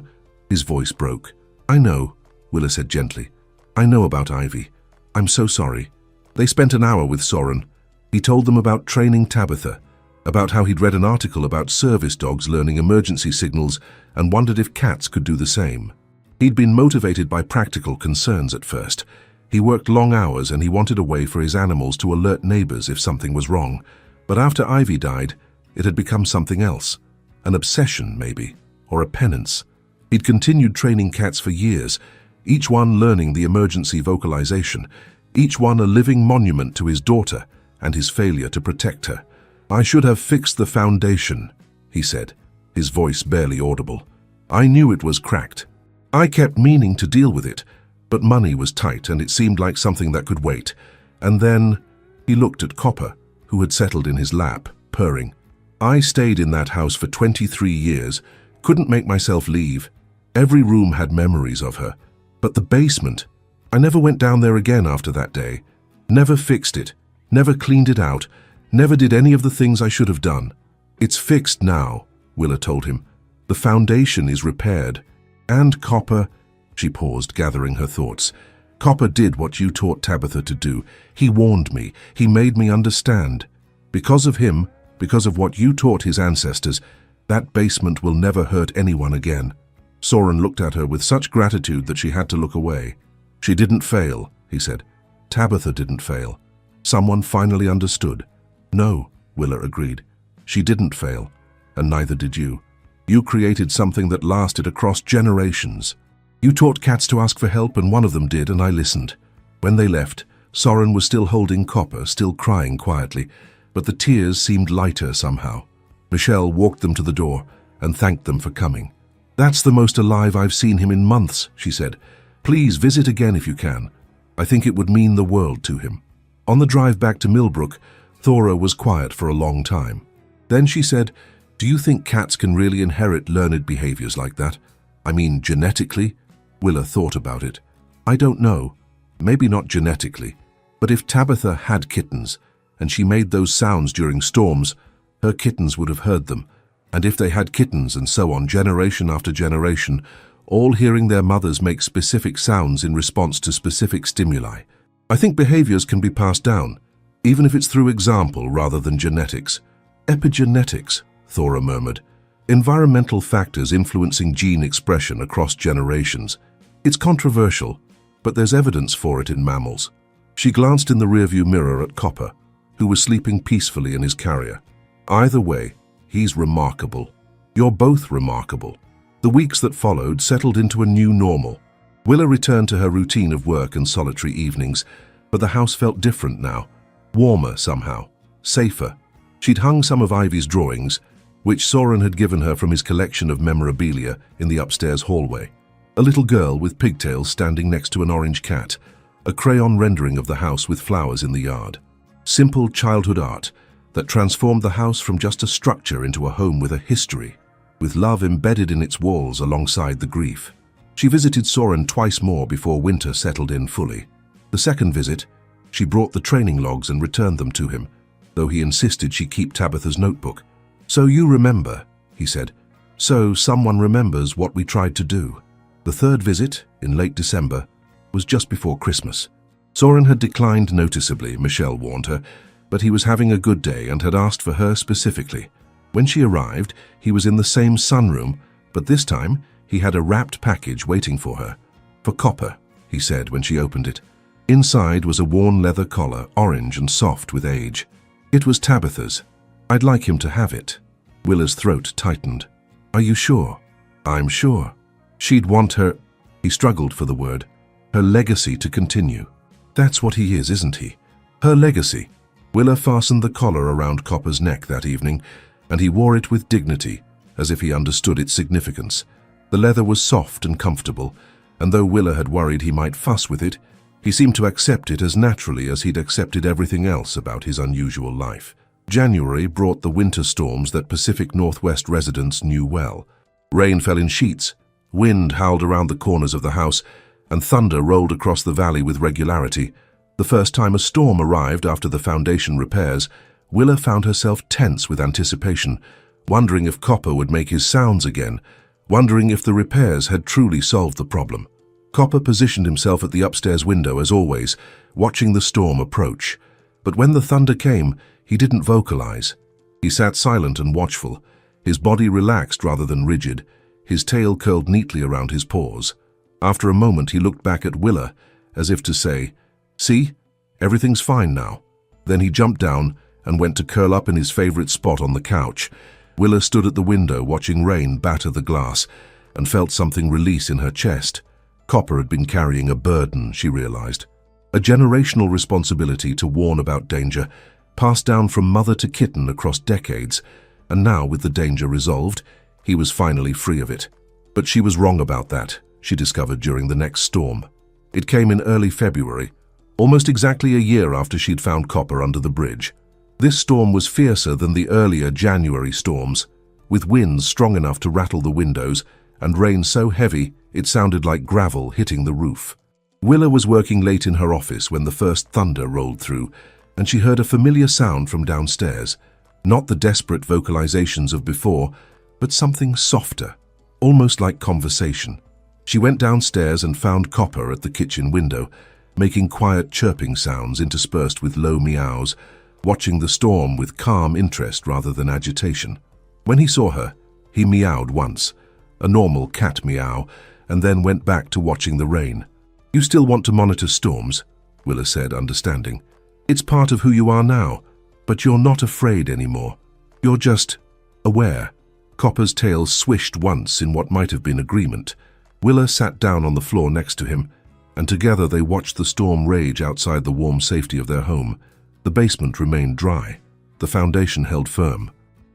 His voice broke. "I know," Willa said gently. "I know about Ivy. I'm so sorry." They spent an hour with Soren. He told them about training Tabitha, about how he'd read an article about service dogs learning emergency signals and wondered if cats could do the same. He'd been motivated by practical concerns at first. He worked long hours and he wanted a way for his animals to alert neighbors if something was wrong. But after Ivy died, it had become something else. An obsession, maybe, or a penance. He'd continued training cats for years, each one learning the emergency vocalization, each one a living monument to his daughter and his failure to protect her. "I should have fixed the foundation," he said, his voice barely audible. "I knew it was cracked. I kept meaning to deal with it, but money was tight and it seemed like something that could wait." And then he looked at Copper, who had settled in his lap, purring. "I stayed in that house for 23 years, couldn't make myself leave. Every room had memories of her. But the basement, I never went down there again after that day. Never fixed it, never cleaned it out, never did any of the things I should have done." "It's fixed now," Willa told him. "The foundation is repaired. And Copper," she paused, gathering her thoughts, "Copper did what you taught Tabitha to do. He warned me. He made me understand. Because of him, because of what you taught his ancestors, that basement will never hurt anyone again." Soren looked at her with such gratitude that she had to look away. "She didn't fail," he said. "Tabitha didn't fail. Someone finally understood." "No," Willa agreed. "She didn't fail, and neither did you. You created something that lasted across generations. You taught cats to ask for help, and one of them did, and I listened." When they left, Soren was still holding Copper, still crying quietly, but the tears seemed lighter somehow. Michelle walked them to the door and thanked them for coming. "That's the most alive I've seen him in months," she said. "Please visit again if you can. I think it would mean the world to him." On the drive back to Millbrook, Thora was quiet for a long time. Then she said, "Do you think cats can really inherit learned behaviors like that? I mean, genetically?" Willa thought about it. "I don't know. Maybe not genetically. But if Tabitha had kittens, and she made those sounds during storms, her kittens would have heard them. And if they had kittens and so on, generation after generation, all hearing their mothers make specific sounds in response to specific stimuli. I think behaviors can be passed down, even if it's through example rather than genetics." "Epigenetics," Thora murmured. "Environmental factors influencing gene expression across generations. It's controversial, but there's evidence for it in mammals." She glanced in the rearview mirror at Copper, who was sleeping peacefully in his carrier. "Either way, he's remarkable. You're both remarkable." The weeks that followed settled into a new normal. Willa returned to her routine of work and solitary evenings, but the house felt different now. Warmer somehow. Safer. She'd hung some of Ivy's drawings, which Soren had given her from his collection of memorabilia, in the upstairs hallway. A little girl with pigtails standing next to an orange cat, a crayon rendering of the house with flowers in the yard. Simple childhood art that transformed the house from just a structure into a home with a history, with love embedded in its walls alongside the grief. She visited Soren twice more before winter settled in fully. The second visit, she brought the training logs and returned them to him, though he insisted she keep Tabitha's notebook. "So you remember," he said. "So someone remembers what we tried to do." The third visit, in late December, was just before Christmas. Soren had declined noticeably, Michelle warned her, but he was having a good day and had asked for her specifically. When she arrived, he was in the same sunroom, but this time he had a wrapped package waiting for her. "For Copper," he said when she opened it. Inside was a worn leather collar, orange and soft with age. "It was Tabitha's. I'd like him to have it." Willa's throat tightened. "Are you sure?" "I'm sure. She'd want her—" he struggled for the word. "Her legacy to continue." "That's what he is, isn't he? Her legacy." Willa fastened the collar around Copper's neck that evening, and he wore it with dignity, as if he understood its significance. The leather was soft and comfortable, and though Willa had worried he might fuss with it, he seemed to accept it as naturally as he'd accepted everything else about his unusual life. January brought the winter storms that Pacific Northwest residents knew well. Rain fell in sheets, wind howled around the corners of the house, and thunder rolled across the valley with regularity. The first time a storm arrived after the foundation repairs, Willa found herself tense with anticipation, wondering if Copper would make his sounds again, wondering if the repairs had truly solved the problem. Copper positioned himself at the upstairs window as always, watching the storm approach. But when the thunder came, he didn't vocalize. He sat silent and watchful, his body relaxed rather than rigid, his tail curled neatly around his paws. After a moment he looked back at Willa, as if to say, "See, everything's fine now." Then he jumped down and went to curl up in his favorite spot on the couch. Willa stood at the window watching rain batter the glass and felt something release in her chest. Copper had been carrying a burden, she realized. A generational responsibility to warn about danger, passed down from mother to kitten across decades, and now, with the danger resolved, he was finally free of it. But she was wrong about that, she discovered during the next storm. It came in early February, almost exactly a year after she'd found Copper under the bridge. This storm was fiercer than the earlier January storms, with winds strong enough to rattle the windows and rain so heavy it sounded like gravel hitting the roof. Willa was working late in her office when the first thunder rolled through, and she heard a familiar sound from downstairs. Not the desperate vocalizations of before, but something softer, almost like conversation. She went downstairs and found Copper at the kitchen window, making quiet chirping sounds interspersed with low meows, watching the storm with calm interest rather than agitation. When he saw her, he meowed once, a normal cat meow, and then went back to watching the rain. "You still want to monitor storms?" Willa said, understanding. "It's part of who you are now, but you're not afraid anymore. You're just aware." Copper's tail swished once in what might have been agreement. Willa sat down on the floor next to him, and together they watched the storm rage outside the warm safety of their home. The basement remained dry. The foundation held firm.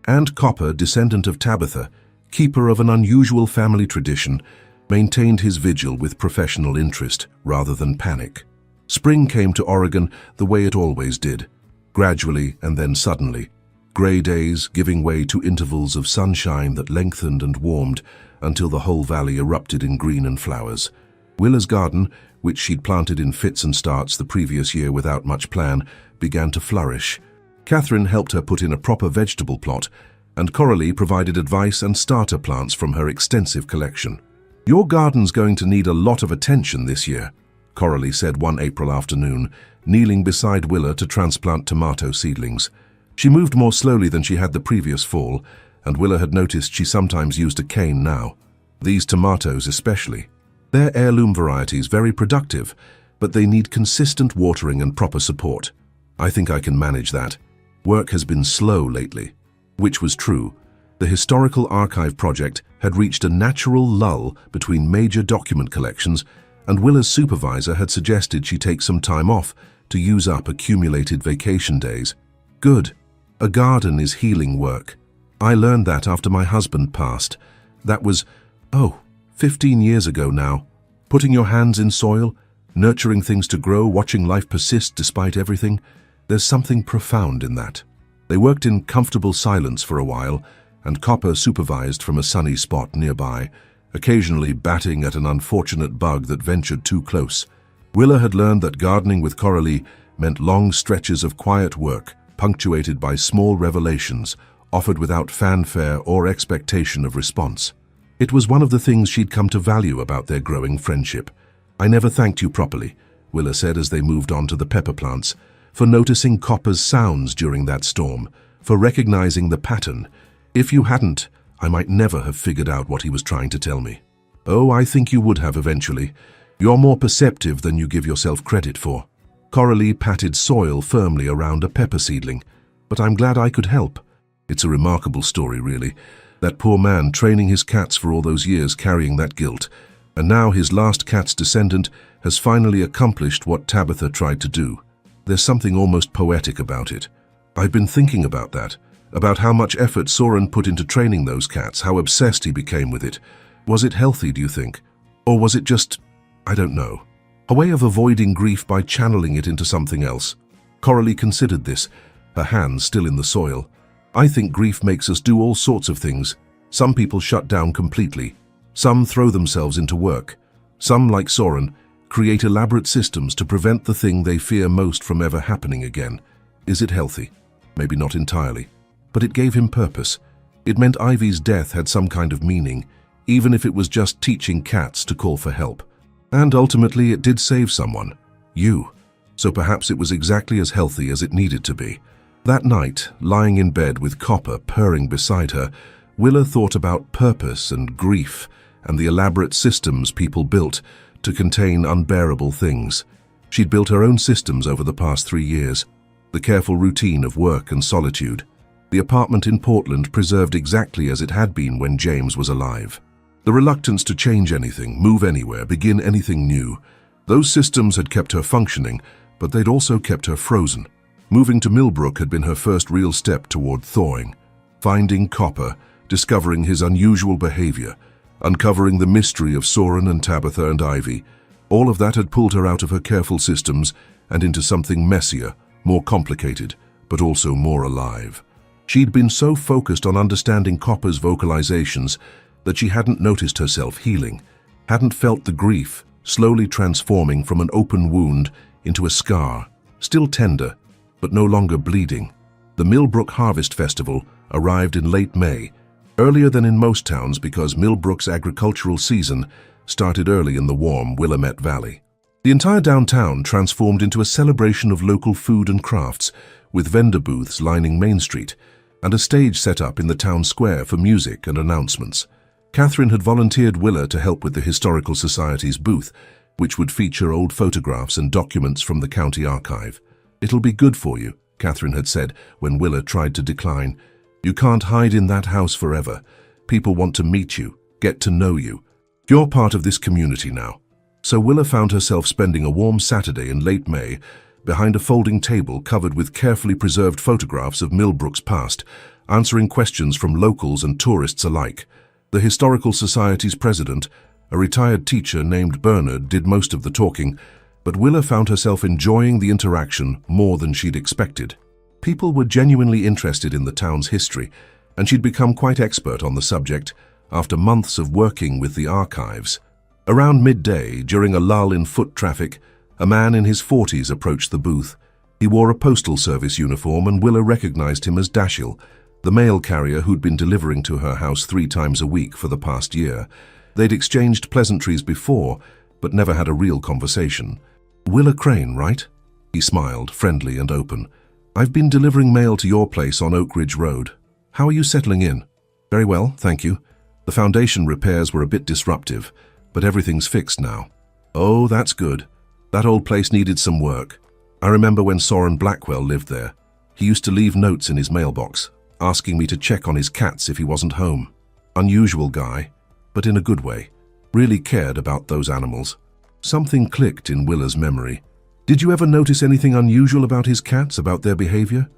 And Copper, descendant of Tabitha, keeper of an unusual family tradition, maintained his vigil with professional interest rather than panic. Spring came to Oregon the way it always did, gradually and then suddenly. Grey days giving way to intervals of sunshine that lengthened and warmed until the whole valley erupted in green and flowers. Willa's garden, which she'd planted in fits and starts the previous year without much plan, began to flourish. Catherine helped her put in a proper vegetable plot, and Coralie provided advice and starter plants from her extensive collection. "Your garden's going to need a lot of attention this year," Coralie said one April afternoon, kneeling beside Willa to transplant tomato seedlings. She moved more slowly than she had the previous fall, and Willa had noticed she sometimes used a cane now. These tomatoes especially. They're heirloom varieties, very productive, but they need consistent watering and proper support. "I think I can manage that. Work has been slow lately." Which was true. The Historical Archive project had reached a natural lull between major document collections, and Willa's supervisor had suggested she take some time off to use up accumulated vacation days. Good. A garden is healing work. I learned that after my husband passed. That was, 15 years ago now. Putting your hands in soil, nurturing things to grow, watching life persist despite everything, there's something profound in that. They worked in comfortable silence for a while, and Copper supervised from a sunny spot nearby, occasionally batting at an unfortunate bug that ventured too close. Willa had learned that gardening with Coralie meant long stretches of quiet work, punctuated by small revelations, offered without fanfare or expectation of response. It was one of the things she'd come to value about their growing friendship. "I never thanked you properly," Willa said as they moved on to the pepper plants, "for noticing Copper's sounds during that storm, for recognizing the pattern. If you hadn't, I might never have figured out what he was trying to tell me." "Oh, I think you would have eventually. You're more perceptive than you give yourself credit for." Coralie patted soil firmly around a pepper seedling. "But I'm glad I could help. It's a remarkable story, really. That poor man training his cats for all those years carrying that guilt, and now his last cat's descendant has finally accomplished what Tabitha tried to do. There's something almost poetic about it. I've been thinking about that, about how much effort Soren put into training those cats, how obsessed he became with it. Was it healthy, do you think? Or was it just, I don't know, a way of avoiding grief by channeling it into something else?" Coralie considered this, her hands still in the soil. "I think grief makes us do all sorts of things. Some people shut down completely. Some throw themselves into work. Some, like Soren, create elaborate systems to prevent the thing they fear most from ever happening again. Is it healthy? Maybe not entirely. But it gave him purpose. It meant Ivy's death had some kind of meaning, even if it was just teaching cats to call for help. And ultimately it did save someone. You. So perhaps it was exactly as healthy as it needed to be. That night, lying in bed with Copper purring beside her, Willa thought about purpose and grief and the elaborate systems people built to contain unbearable things. She'd built her own systems over the past 3 years, the careful routine of work and solitude. The apartment in Portland preserved exactly as it had been when James was alive. The reluctance to change anything, move anywhere, begin anything new. Those systems had kept her functioning, but they'd also kept her frozen. Moving to Millbrook had been her first real step toward thawing. Finding Copper, discovering his unusual behavior, uncovering the mystery of Soren and Tabitha and Ivy, all of that had pulled her out of her careful systems and into something messier, more complicated, but also more alive. She'd been so focused on understanding Copper's vocalizations that she hadn't noticed herself healing, hadn't felt the grief slowly transforming from an open wound into a scar, still tender, but no longer bleeding. The Millbrook Harvest Festival arrived in late May, earlier than in most towns because Millbrook's agricultural season started early in the warm Willamette Valley. The entire downtown transformed into a celebration of local food and crafts, with vendor booths lining Main Street and a stage set up in the town square for music and announcements. Catherine had volunteered Willa to help with the Historical Society's booth, which would feature old photographs and documents from the county archive. "It'll be good for you," Catherine had said when Willa tried to decline. "You can't hide in that house forever. People want to meet you, get to know you. You're part of this community now." So Willa found herself spending a warm Saturday in late May behind a folding table covered with carefully preserved photographs of Millbrook's past, answering questions from locals and tourists alike. The Historical Society's president, a retired teacher named Bernard, did most of the talking, but Willa found herself enjoying the interaction more than she'd expected. People were genuinely interested in the town's history, and she'd become quite expert on the subject after months of working with the archives. Around midday, during a lull in foot traffic, a man in his 40s approached the booth. He wore a postal service uniform, and Willa recognized him as Dashiell, the mail carrier who'd been delivering to her house 3 times a week for the past year. They'd exchanged pleasantries before, but never had a real conversation. "Willa Crane, right?" He smiled, friendly and open. "I've been delivering mail to your place on Oak Ridge Road. How are you settling in?" "Very well, thank you. The foundation repairs were a bit disruptive, but everything's fixed now." "Oh, that's good. That old place needed some work. I remember when Soren Blackwell lived there. He used to leave notes in his mailbox, asking me to check on his cats if he wasn't home. Unusual guy, but in a good way. Really cared about those animals." Something clicked in Willa's memory. "Did you ever notice anything unusual about his cats, about their behavior?"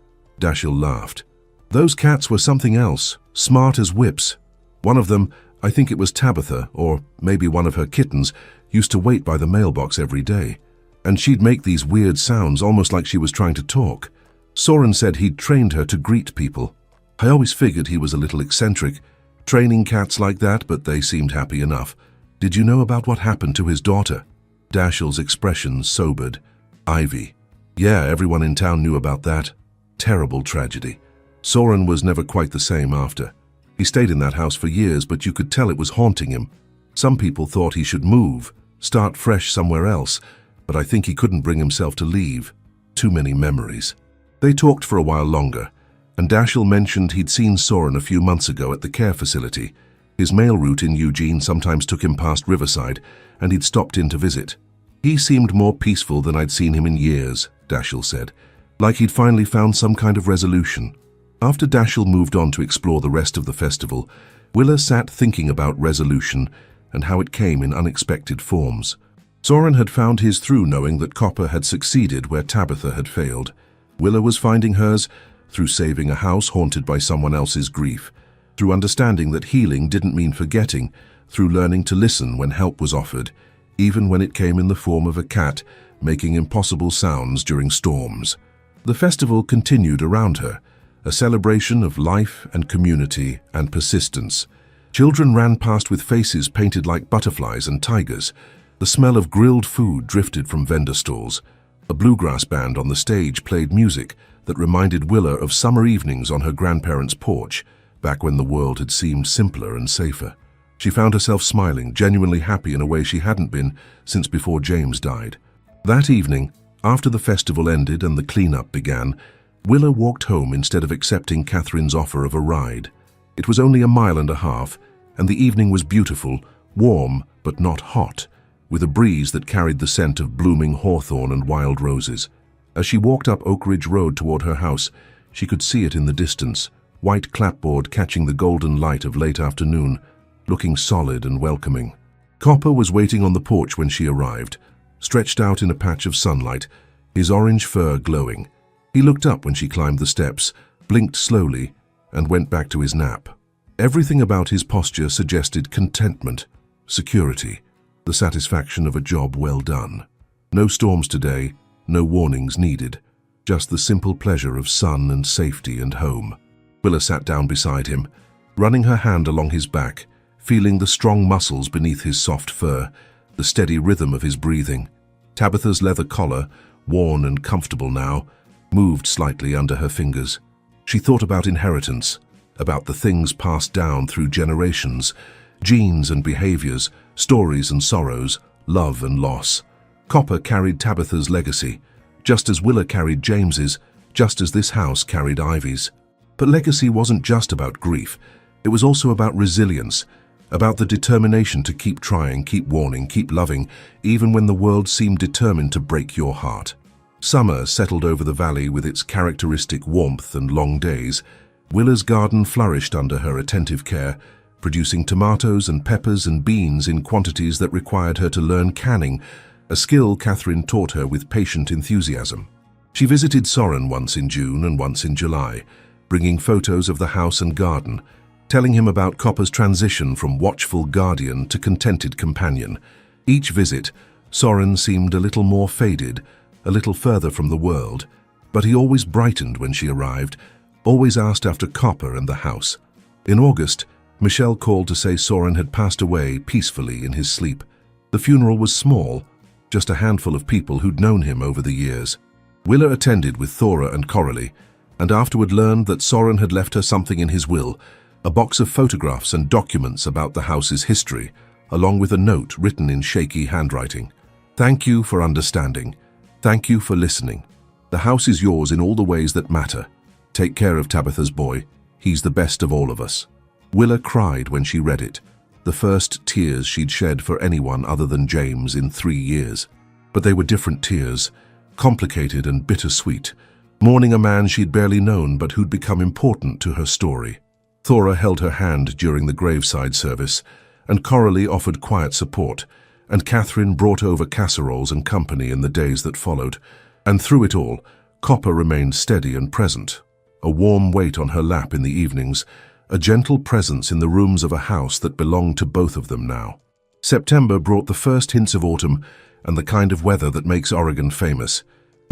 Dashiell laughed. "Those cats were something else, smart as whips. One of them, I think it was Tabitha, or maybe one of her kittens, used to wait by the mailbox every day. And she'd make these weird sounds, almost like she was trying to talk. Soren said he'd trained her to greet people. I always figured he was a little eccentric, training cats like that, but they seemed happy enough. Did you know about what happened to his daughter?" Dashiell's expression sobered. "Ivy. Yeah, everyone in town knew about that. Terrible tragedy. Soren was never quite the same after. He stayed in that house for years, but you could tell it was haunting him. Some people thought he should move, start fresh somewhere else, but I think he couldn't bring himself to leave. Too many memories." They talked for a while longer, and Dashiell mentioned he'd seen Soren a few months ago at the care facility. His mail route in Eugene sometimes took him past Riverside, and he'd stopped in to visit. "He seemed more peaceful than I'd seen him in years," Dashiell said, "like he'd finally found some kind of resolution." After Dashiell moved on to explore the rest of the festival, Willa sat thinking about resolution and how it came in unexpected forms. Soren had found his through knowing that Copper had succeeded where Tabitha had failed. Willa was finding hers through saving a house haunted by someone else's grief, through understanding that healing didn't mean forgetting, through learning to listen when help was offered, even when it came in the form of a cat making impossible sounds during storms. The festival continued around her, a celebration of life and community and persistence. Children ran past with faces painted like butterflies and tigers. The smell of grilled food drifted from vendor stalls. A bluegrass band on the stage played music that reminded Willa of summer evenings on her grandparents' porch, back when the world had seemed simpler and safer. She found herself smiling, genuinely happy in a way she hadn't been since before James died. That evening, after the festival ended and the cleanup began, Willa walked home instead of accepting Catherine's offer of a ride. It was only a mile and a half, and the evening was beautiful, warm but not hot, with a breeze that carried the scent of blooming hawthorn and wild roses. As she walked up Oak Ridge Road toward her house, she could see it in the distance, white clapboard catching the golden light of late afternoon, looking solid and welcoming. Copper was waiting on the porch when she arrived, stretched out in a patch of sunlight, his orange fur glowing. He looked up when she climbed the steps, blinked slowly, and went back to his nap. Everything about his posture suggested contentment, security, the satisfaction of a job well done. No storms today, no warnings needed, just the simple pleasure of sun and safety and home. Willa sat down beside him, running her hand along his back, feeling the strong muscles beneath his soft fur, the steady rhythm of his breathing. Tabitha's leather collar, worn and comfortable now, moved slightly under her fingers. She thought about inheritance, about the things passed down through generations, genes and behaviors, stories and sorrows, love and loss. Copper carried Tabitha's legacy, just as Willa carried James's, just as this house carried Ivy's. But legacy wasn't just about grief. It was also about resilience, about the determination to keep trying, keep warning, keep loving, even when the world seemed determined to break your heart. Summer settled over the valley with its characteristic warmth and long days. Willa's garden flourished under her attentive care, producing tomatoes and peppers and beans in quantities that required her to learn canning, a skill Catherine taught her with patient enthusiasm. She visited Soren once in June and once in July, bringing photos of the house and garden, telling him about Copper's transition from watchful guardian to contented companion. Each visit, Soren seemed a little more faded, a little further from the world, but he always brightened when she arrived, always asked after Copper and the house. In August, Michelle called to say Soren had passed away peacefully in his sleep. The funeral was small, just a handful of people who'd known him over the years. Willa attended with Thora and Coralie, and afterward learned that Soren had left her something in his will, a box of photographs and documents about the house's history, along with a note written in shaky handwriting. "Thank you for understanding. Thank you for listening. The house is yours in all the ways that matter. Take care of Tabitha's boy. He's the best of all of us." Willa cried when she read it, the first tears she'd shed for anyone other than James in 3 years. But they were different tears, complicated and bittersweet, mourning a man she'd barely known but who'd become important to her story. Thora held her hand during the graveside service, and Coralie offered quiet support, and Catherine brought over casseroles and company in the days that followed. And through it all, Copper remained steady and present, a warm weight on her lap in the evenings, a gentle presence in the rooms of a house that belonged to both of them now. September brought the first hints of autumn and the kind of weather that makes Oregon famous.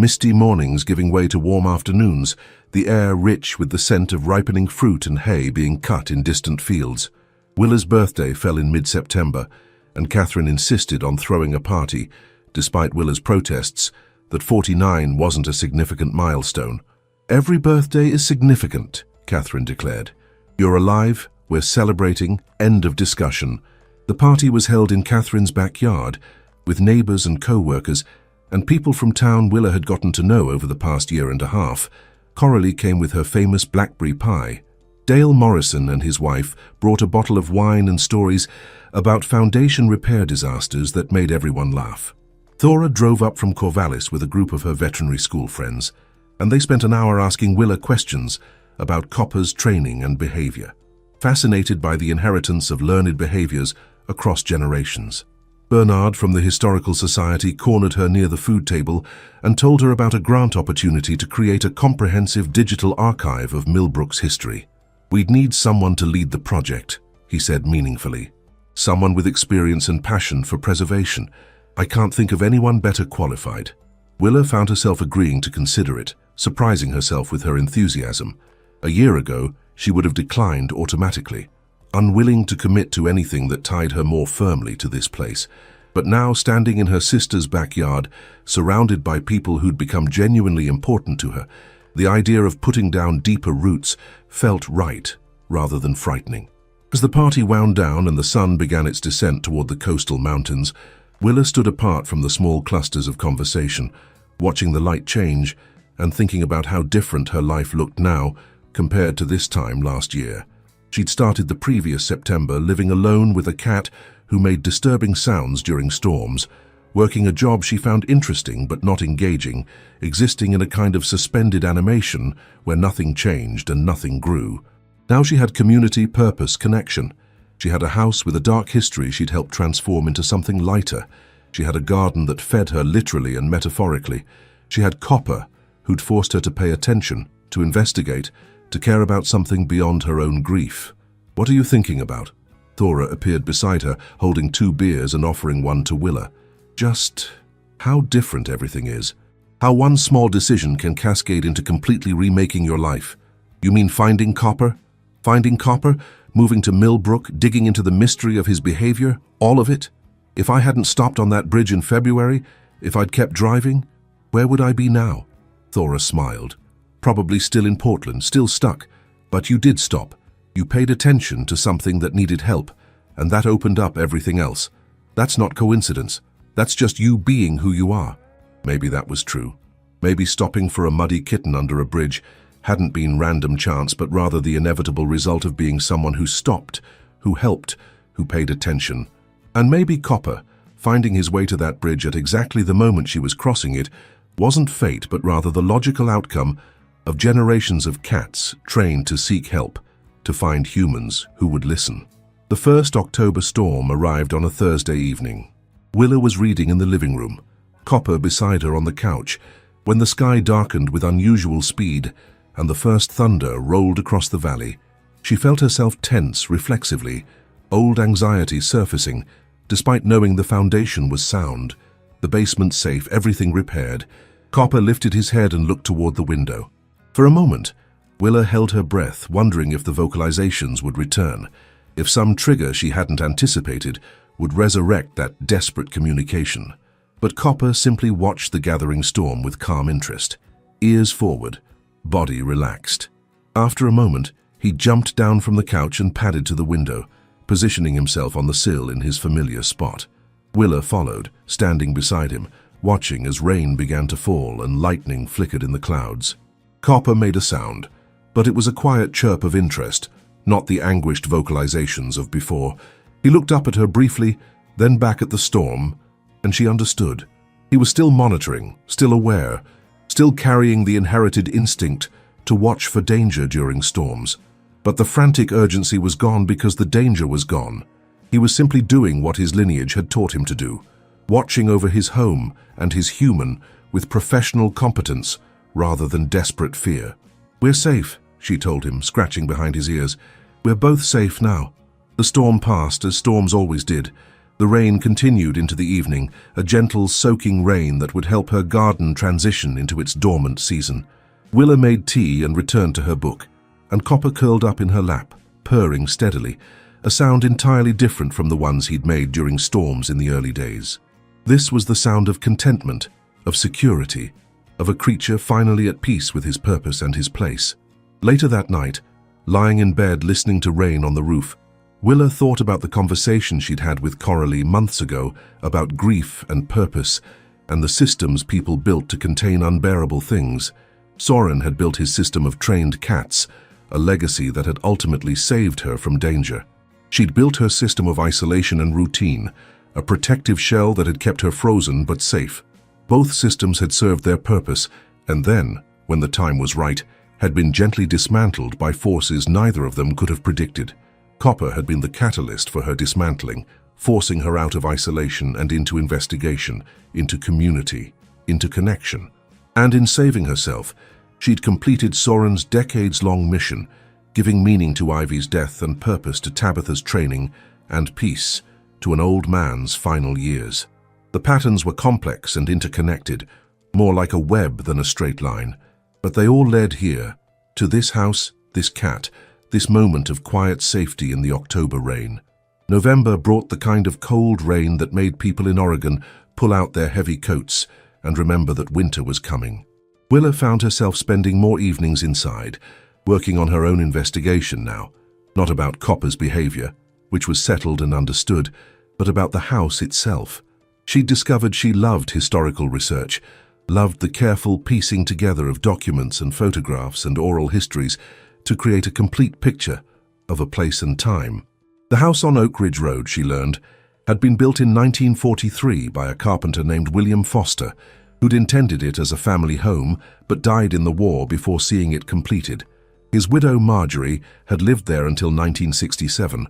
Misty mornings giving way to warm afternoons, the air rich with the scent of ripening fruit and hay being cut in distant fields. Willa's birthday fell in mid-September, and Catherine insisted on throwing a party, despite Willa's protests, that 49 wasn't a significant milestone. "Every birthday is significant," Catherine declared. "You're alive, we're celebrating, end of discussion." The party was held in Catherine's backyard, with neighbors and co-workers, and people from town Willa had gotten to know over the past year and a half. Coralie came with her famous blackberry pie. Dale Morrison and his wife brought a bottle of wine and stories about foundation repair disasters that made everyone laugh. Thora drove up from Corvallis with a group of her veterinary school friends, and they spent an hour asking Willa questions about Copper's training and behavior, fascinated by the inheritance of learned behaviors across generations. Bernard from the Historical Society cornered her near the food table and told her about a grant opportunity to create a comprehensive digital archive of Millbrook's history. "We'd need someone to lead the project," he said meaningfully. "Someone with experience and passion for preservation. I can't think of anyone better qualified." Willa found herself agreeing to consider it, surprising herself with her enthusiasm. A year ago, she would have declined automatically, unwilling to commit to anything that tied her more firmly to this place. But now, standing in her sister's backyard, surrounded by people who'd become genuinely important to her, the idea of putting down deeper roots felt right rather than frightening. As the party wound down and the sun began its descent toward the coastal mountains, Willa stood apart from the small clusters of conversation, watching the light change and thinking about how different her life looked now compared to this time last year. She'd started the previous September living alone with a cat who made disturbing sounds during storms, working a job she found interesting but not engaging, existing in a kind of suspended animation where nothing changed and nothing grew. Now she had community, purpose, connection. She had a house with a dark history she'd helped transform into something lighter. She had a garden that fed her literally and metaphorically. She had Copper, who'd forced her to pay attention, to investigate, to care about something beyond her own grief. "What are you thinking about?" Thora appeared beside her, holding 2 beers and offering one to Willa. "Just how different everything is. How one small decision can cascade into completely remaking your life. You mean finding Copper? Finding Copper? Moving to Millbrook, digging into the mystery of his behavior? All of it? If I hadn't stopped on that bridge in February, if I'd kept driving, where would I be now?" Thora smiled. "Probably still in Portland, still stuck. But you did stop. You paid attention to something that needed help, and that opened up everything else. That's not coincidence. That's just you being who you are." Maybe that was true. Maybe stopping for a muddy kitten under a bridge hadn't been random chance, but rather the inevitable result of being someone who stopped, who helped, who paid attention. And maybe Copper, finding his way to that bridge at exactly the moment she was crossing it, wasn't fate, but rather the logical outcome of generations of cats trained to seek help, to find humans who would listen. The first October storm arrived on a Thursday evening. Willa was reading in the living room, Copper beside her on the couch, when the sky darkened with unusual speed and the first thunder rolled across the valley. She felt herself tense reflexively, old anxiety surfacing, despite knowing the foundation was sound, the basement safe, everything repaired. Copper lifted his head and looked toward the window. For a moment, Willa held her breath, wondering if the vocalizations would return, if some trigger she hadn't anticipated would resurrect that desperate communication. But Copper simply watched the gathering storm with calm interest, ears forward, body relaxed. After a moment, he jumped down from the couch and padded to the window, positioning himself on the sill in his familiar spot. Willa followed, standing beside him, watching as rain began to fall and lightning flickered in the clouds. Copper made a sound, but it was a quiet chirp of interest, not the anguished vocalizations of before. He looked up at her briefly, then back at the storm, and she understood. He was still monitoring, still aware, still carrying the inherited instinct to watch for danger during storms. But the frantic urgency was gone because the danger was gone. He was simply doing what his lineage had taught him to do, watching over his home and his human with professional competence rather than desperate fear. "We're safe," she told him, scratching behind his ears. "We're both safe now." The storm passed, as storms always did. The rain continued into the evening, a gentle, soaking rain that would help her garden transition into its dormant season. Willa made tea and returned to her book, and Copper curled up in her lap, purring steadily, a sound entirely different from the ones he'd made during storms in the early days. This was the sound of contentment, of security, of a creature finally at peace with his purpose and his place. Later that night, lying in bed listening to rain on the roof, Willa thought about the conversation she'd had with Coralie months ago about grief and purpose and the systems people built to contain unbearable things. Soren had built his system of trained cats, a legacy that had ultimately saved her from danger. She'd built her system of isolation and routine, a protective shell that had kept her frozen but safe. Both systems had served their purpose, and then, when the time was right, had been gently dismantled by forces neither of them could have predicted. Copper had been the catalyst for her dismantling, forcing her out of isolation and into investigation, into community, into connection. And in saving herself, she'd completed Soren's decades-long mission, giving meaning to Ivy's death and purpose to Tabitha's training, and peace to an old man's final years. The patterns were complex and interconnected, more like a web than a straight line, but they all led here, to this house, this cat, this moment of quiet safety in the October rain. November brought the kind of cold rain that made people in Oregon pull out their heavy coats and remember that winter was coming. Willa found herself spending more evenings inside, working on her own investigation now, not about Copper's behavior, which was settled and understood, but about the house itself. She'd discovered she loved historical research, loved the careful piecing together of documents and photographs and oral histories to create a complete picture of a place and time. The house on Oak Ridge Road, she learned, had been built in 1943 by a carpenter named William Foster, who'd intended it as a family home but died in the war before seeing it completed. His widow Marjorie had lived there until 1967,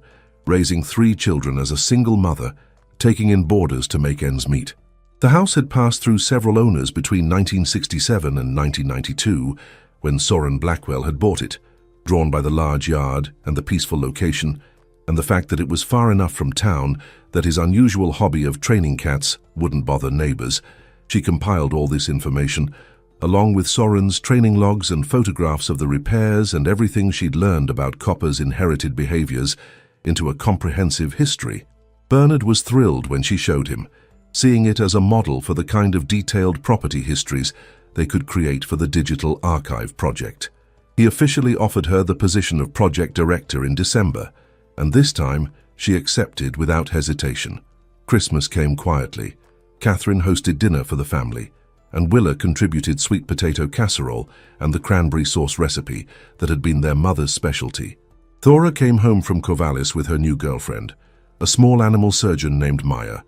raising 3 children as a single mother, taking in boarders to make ends meet. The house had passed through several owners between 1967 and 1992, when Soren Blackwell had bought it, drawn by the large yard and the peaceful location, and the fact that it was far enough from town that his unusual hobby of training cats wouldn't bother neighbors. She compiled all this information, along with Soren's training logs and photographs of the repairs and everything she'd learned about Copper's inherited behaviors, into a comprehensive history. Bernard was thrilled when she showed him, seeing it as a model for the kind of detailed property histories they could create for the Digital Archive project. He officially offered her the position of project director in December, and this time she accepted without hesitation. Christmas came quietly. Catherine hosted dinner for the family, and Willa contributed sweet potato casserole and the cranberry sauce recipe that had been their mother's specialty. Thora came home from Corvallis with her new girlfriend, a small animal surgeon named Maya,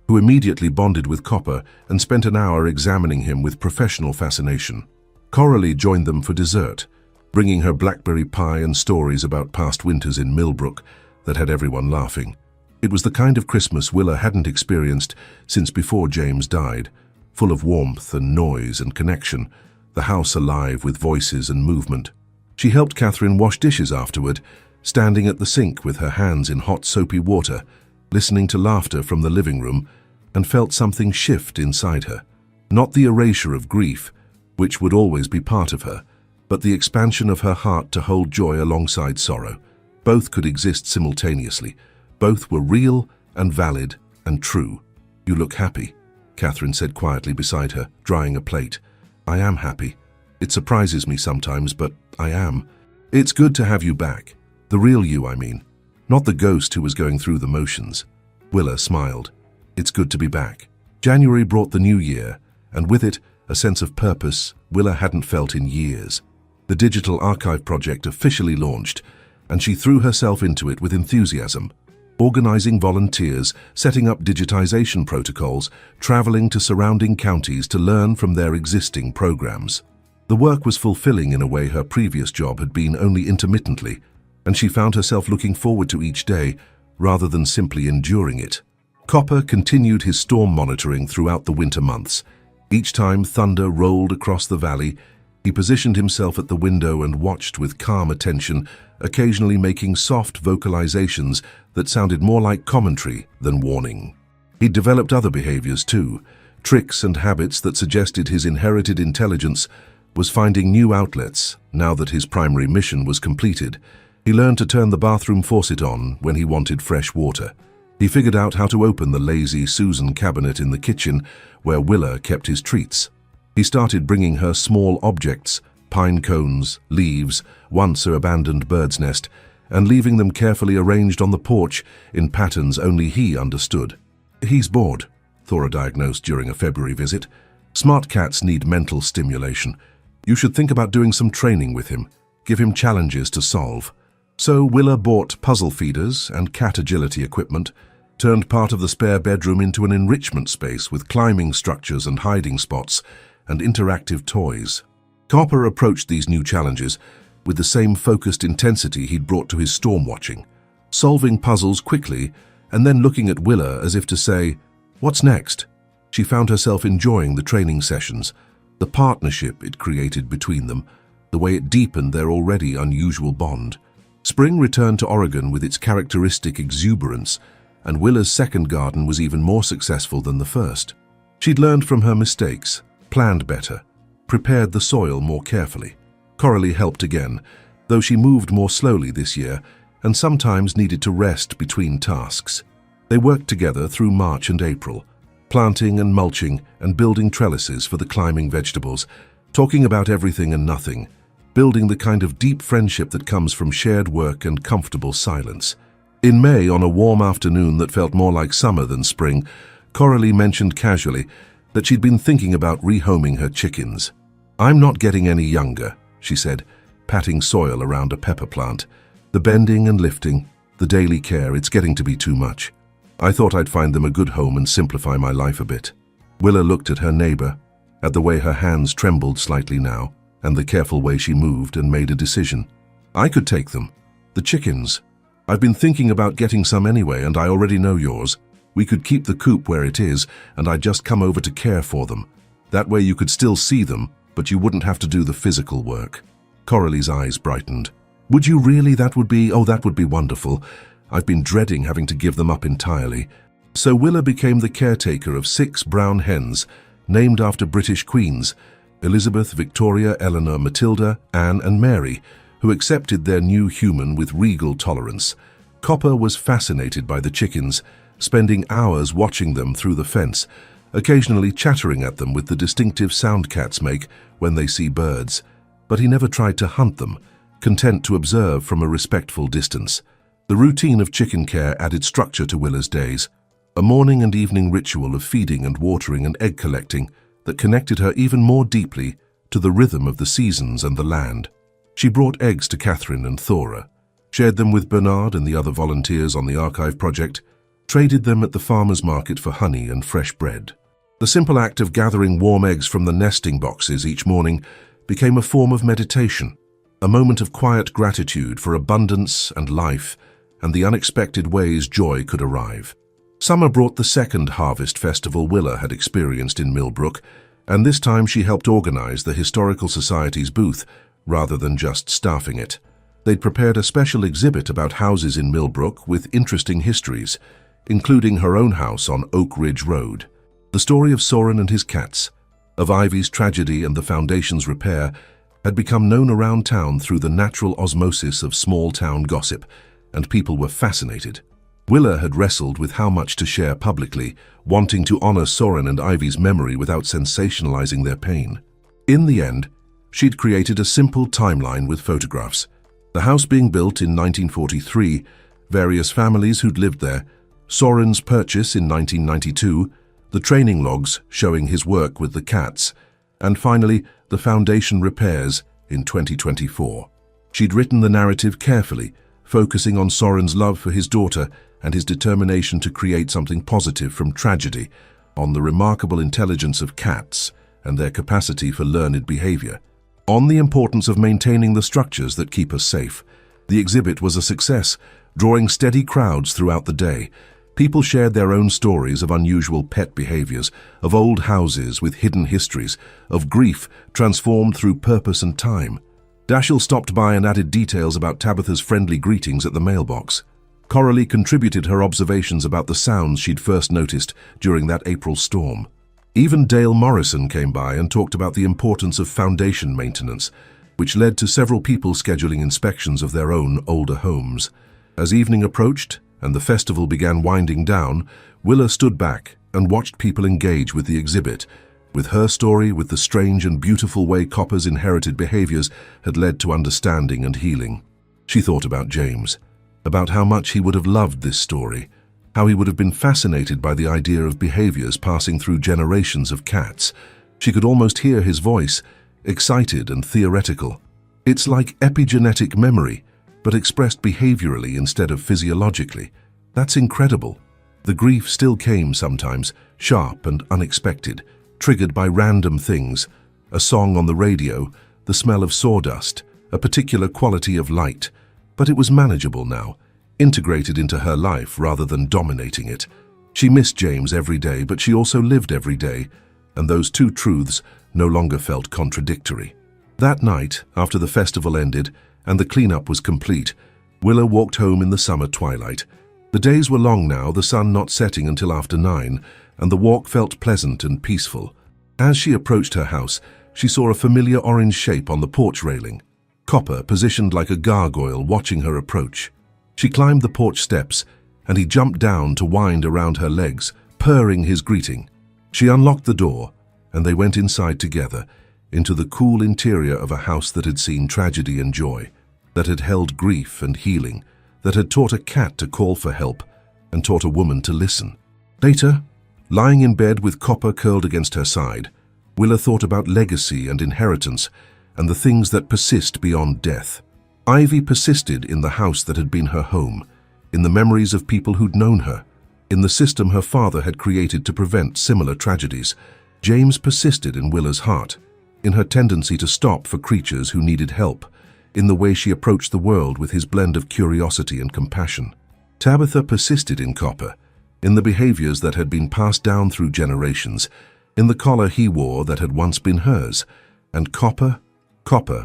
who immediately bonded with Copper and spent an hour examining him with professional fascination. Coralie joined them for dessert, bringing her blackberry pie and stories about past winters in Millbrook that had everyone laughing. It was the kind of Christmas Willa hadn't experienced since before James died, full of warmth and noise and connection, the house alive with voices and movement. She helped Catherine wash dishes afterward, standing at the sink with her hands in hot soapy water, listening to laughter from the living room, and felt something shift inside her. Not the erasure of grief, which would always be part of her, but the expansion of her heart to hold joy alongside sorrow. Both could exist simultaneously. Both were real and valid and true. "You look happy," Catherine said quietly beside her, drying a plate. "I am happy. It surprises me sometimes, but I am. It's good to have you back. The real you, I mean. Not the ghost who was going through the motions." Willa smiled. "It's good to be back." January brought the new year, and with it, a sense of purpose Willa hadn't felt in years. The Digital Archive project officially launched, and she threw herself into it with enthusiasm, organizing volunteers, setting up digitization protocols, traveling to surrounding counties to learn from their existing programs. The work was fulfilling in a way her previous job had been only intermittently, and she found herself looking forward to each day rather than simply enduring it. Copper continued his storm monitoring throughout the winter months. Each time thunder rolled across the valley, he positioned himself at the window and watched with calm attention, occasionally making soft vocalizations that sounded more like commentary than warning. He'd developed other behaviors too, tricks and habits that suggested his inherited intelligence was finding new outlets now that his primary mission was completed. He learned to turn the bathroom faucet on when he wanted fresh water. He figured out how to open the lazy Susan cabinet in the kitchen where Willa kept his treats. He started bringing her small objects, pine cones, leaves, once her abandoned bird's nest, and leaving them carefully arranged on the porch in patterns only he understood. "He's bored," Thora diagnosed during a February visit. "Smart cats need mental stimulation. You should think about doing some training with him. Give him challenges to solve." So Willa bought puzzle feeders and cat agility equipment, turned part of the spare bedroom into an enrichment space with climbing structures and hiding spots and interactive toys. Copper approached these new challenges with the same focused intensity he'd brought to his storm watching, solving puzzles quickly and then looking at Willa as if to say, "What's next?" She found herself enjoying the training sessions, the partnership it created between them, the way it deepened their already unusual bond. Spring returned to Oregon with its characteristic exuberance, and Willa's second garden was even more successful than the first. She'd learned from her mistakes, planned better, prepared the soil more carefully. Coralie helped again, though she moved more slowly this year and sometimes needed to rest between tasks. They worked together through March and April, planting and mulching and building trellises for the climbing vegetables, talking about everything and nothing, building the kind of deep friendship that comes from shared work and comfortable silence. In May, on a warm afternoon that felt more like summer than spring, Coralie mentioned casually that she'd been thinking about rehoming her chickens. "I'm not getting any younger," she said, patting soil around a pepper plant. "The bending and lifting, the daily care, it's getting to be too much. I thought I'd find them a good home and simplify my life a bit." Willa looked at her neighbor, at the way her hands trembled slightly now, and the careful way she moved, and made a decision. "I could take them. The chickens. I've been thinking about getting some anyway, and I already know yours. We could keep the coop where it is, and I'd just come over to care for them. That way you could still see them, but you wouldn't have to do the physical work." Coralie's eyes brightened. "Would you really? That would be wonderful. I've been dreading having to give them up entirely." So Willa became the caretaker of 6 brown hens, named after British queens, Elizabeth, Victoria, Eleanor, Matilda, Anne, and Mary, who accepted their new human with regal tolerance. Copper was fascinated by the chickens, spending hours watching them through the fence, occasionally chattering at them with the distinctive sound cats make when they see birds. But he never tried to hunt them, content to observe from a respectful distance. The routine of chicken care added structure to Willa's days, a morning and evening ritual of feeding and watering and egg collecting that connected her even more deeply to the rhythm of the seasons and the land. She brought eggs to Catherine and Thora, shared them with Bernard and the other volunteers on the archive project, traded them at the farmer's market for honey and fresh bread. The simple act of gathering warm eggs from the nesting boxes each morning became a form of meditation, a moment of quiet gratitude for abundance and life and the unexpected ways joy could arrive. Summer brought the second harvest festival Willa had experienced in Millbrook, and this time she helped organize the Historical Society's booth rather than just staffing it. They'd prepared a special exhibit about houses in Millbrook with interesting histories, including her own house on Oak Ridge Road. The story of Soren and his cats, of Ivy's tragedy and the foundation's repair, had become known around town through the natural osmosis of small-town gossip, and people were fascinated. Willa had wrestled with how much to share publicly, wanting to honor Soren and Ivy's memory without sensationalizing their pain. In the end, she'd created a simple timeline with photographs. The house being built in 1943, various families who'd lived there, Soren's purchase in 1992, the training logs showing his work with the cats, and finally, the foundation repairs in 2024. She'd written the narrative carefully, focusing on Soren's love for his daughter and his determination to create something positive from tragedy, on the remarkable intelligence of cats and their capacity for learned behavior, on the importance of maintaining the structures that keep us safe. The exhibit was a success, drawing steady crowds throughout the day. People shared their own stories of unusual pet behaviors, of old houses with hidden histories, of grief transformed through purpose and time. Dashiell stopped by and added details about Tabitha's friendly greetings at the mailbox. Coralie contributed her observations about the sounds she'd first noticed during that April storm. Even Dale Morrison came by and talked about the importance of foundation maintenance, which led to several people scheduling inspections of their own older homes. As evening approached and the festival began winding down, Willa stood back and watched people engage with the exhibit, with her story, with the strange and beautiful way Copper's inherited behaviors had led to understanding and healing. She thought about James, about how much he would have loved this story, how he would have been fascinated by the idea of behaviors passing through generations of cats. She could almost hear his voice, excited and theoretical. It's like epigenetic memory, but expressed behaviorally instead of physiologically. That's incredible. The grief still came sometimes, sharp and unexpected, triggered by random things, a song on the radio, the smell of sawdust, a particular quality of light. But it was manageable now, integrated into her life rather than dominating it. She missed James every day, but she also lived every day, and those two truths no longer felt contradictory. That night, after the festival ended and the cleanup was complete, Willa walked home in the summer twilight. The days were long now, the sun not setting until after 9, and the walk felt pleasant and peaceful. As she approached her house, she saw a familiar orange shape on the porch railing, Copper positioned like a gargoyle watching her approach. She climbed the porch steps, and he jumped down to wind around her legs, purring his greeting. She unlocked the door, and they went inside together, into the cool interior of a house that had seen tragedy and joy, that had held grief and healing, that had taught a cat to call for help and taught a woman to listen. Later, Lying in bed with Copper curled against her side, Willa thought about legacy and inheritance and the things that persist beyond death. Ivy persisted in the house that had been her home, in the memories of people who'd known her, in the system her father had created to prevent similar tragedies. James persisted in Willa's heart, in her tendency to stop for creatures who needed help, in the way she approached the world with his blend of curiosity and compassion. Tabitha persisted in Copper, in the behaviors that had been passed down through generations, in the collar he wore that had once been hers. And Copper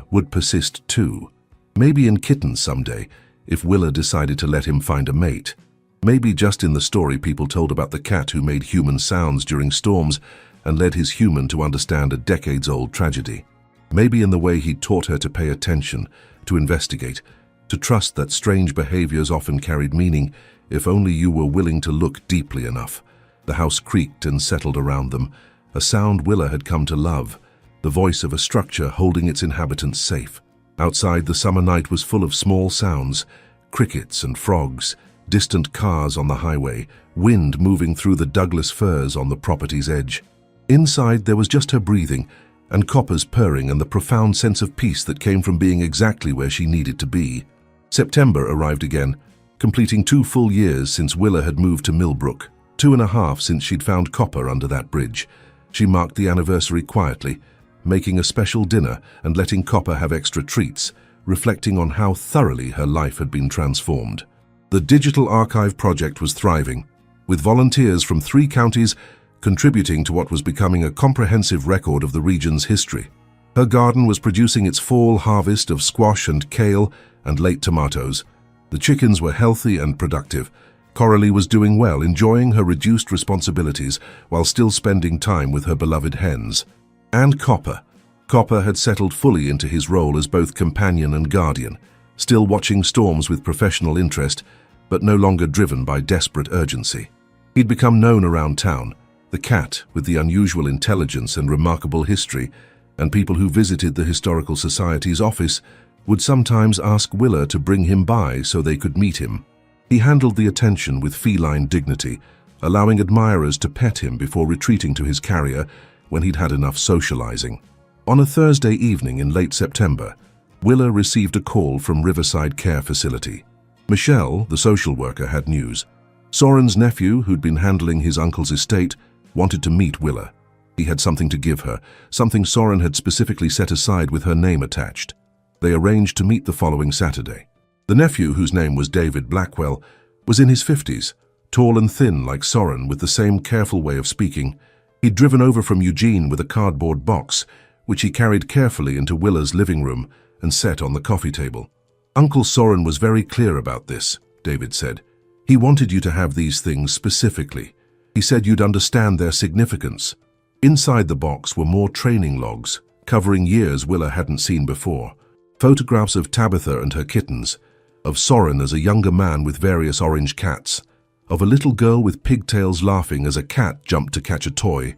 would persist too. Maybe in kittens someday, if Willa decided to let him find a mate. Maybe just in the story people told about the cat who made human sounds during storms and led his human to understand a decades-old tragedy. Maybe in the way he taught her to pay attention, to investigate, to trust that strange behaviors often carried meaning if only you were willing to look deeply enough. The house creaked and settled around them, a sound Willa had come to love, the voice of a structure holding its inhabitants safe. Outside, the summer night was full of small sounds, crickets and frogs, distant cars on the highway, wind moving through the Douglas firs on the property's edge. Inside, there was just her breathing, and Copper's purring and the profound sense of peace that came from being exactly where she needed to be. September arrived again, completing 2 full years since Willa had moved to Millbrook, 2.5 since she'd found Copper under that bridge. She marked the anniversary quietly, making a special dinner and letting Copper have extra treats, reflecting on how thoroughly her life had been transformed. The digital archive project was thriving, with volunteers from 3 counties contributing to what was becoming a comprehensive record of the region's history. Her garden was producing its fall harvest of squash and kale and late tomatoes. The chickens were healthy and productive. Coralie was doing well, enjoying her reduced responsibilities while still spending time with her beloved hens. And Copper. Copper had settled fully into his role as both companion and guardian, still watching storms with professional interest, but no longer driven by desperate urgency. He'd become known around town, the cat with the unusual intelligence and remarkable history, and people who visited the Historical Society's office would sometimes ask Willa to bring him by so they could meet him. He handled the attention with feline dignity, allowing admirers to pet him before retreating to his carrier when he'd had enough socializing. On a Thursday evening in late September, Willa received a call from Riverside Care Facility. Michelle, the social worker, had news. Soren's nephew, who'd been handling his uncle's estate, wanted to meet Willa. He had something to give her, something Soren had specifically set aside with her name attached. They arranged to meet the following Saturday. The nephew, whose name was David Blackwell, was in his 50s, tall and thin like Soren, with the same careful way of speaking. He'd driven over from Eugene with a cardboard box, which he carried carefully into Willa's living room and set on the coffee table. Uncle Soren was very clear about this, David said. He wanted you to have these things specifically. He said you'd understand their significance. Inside the box were more training logs, covering years Willa hadn't seen before. Photographs of Tabitha and her kittens, of Soren as a younger man with various orange cats, of a little girl with pigtails laughing as a cat jumped to catch a toy,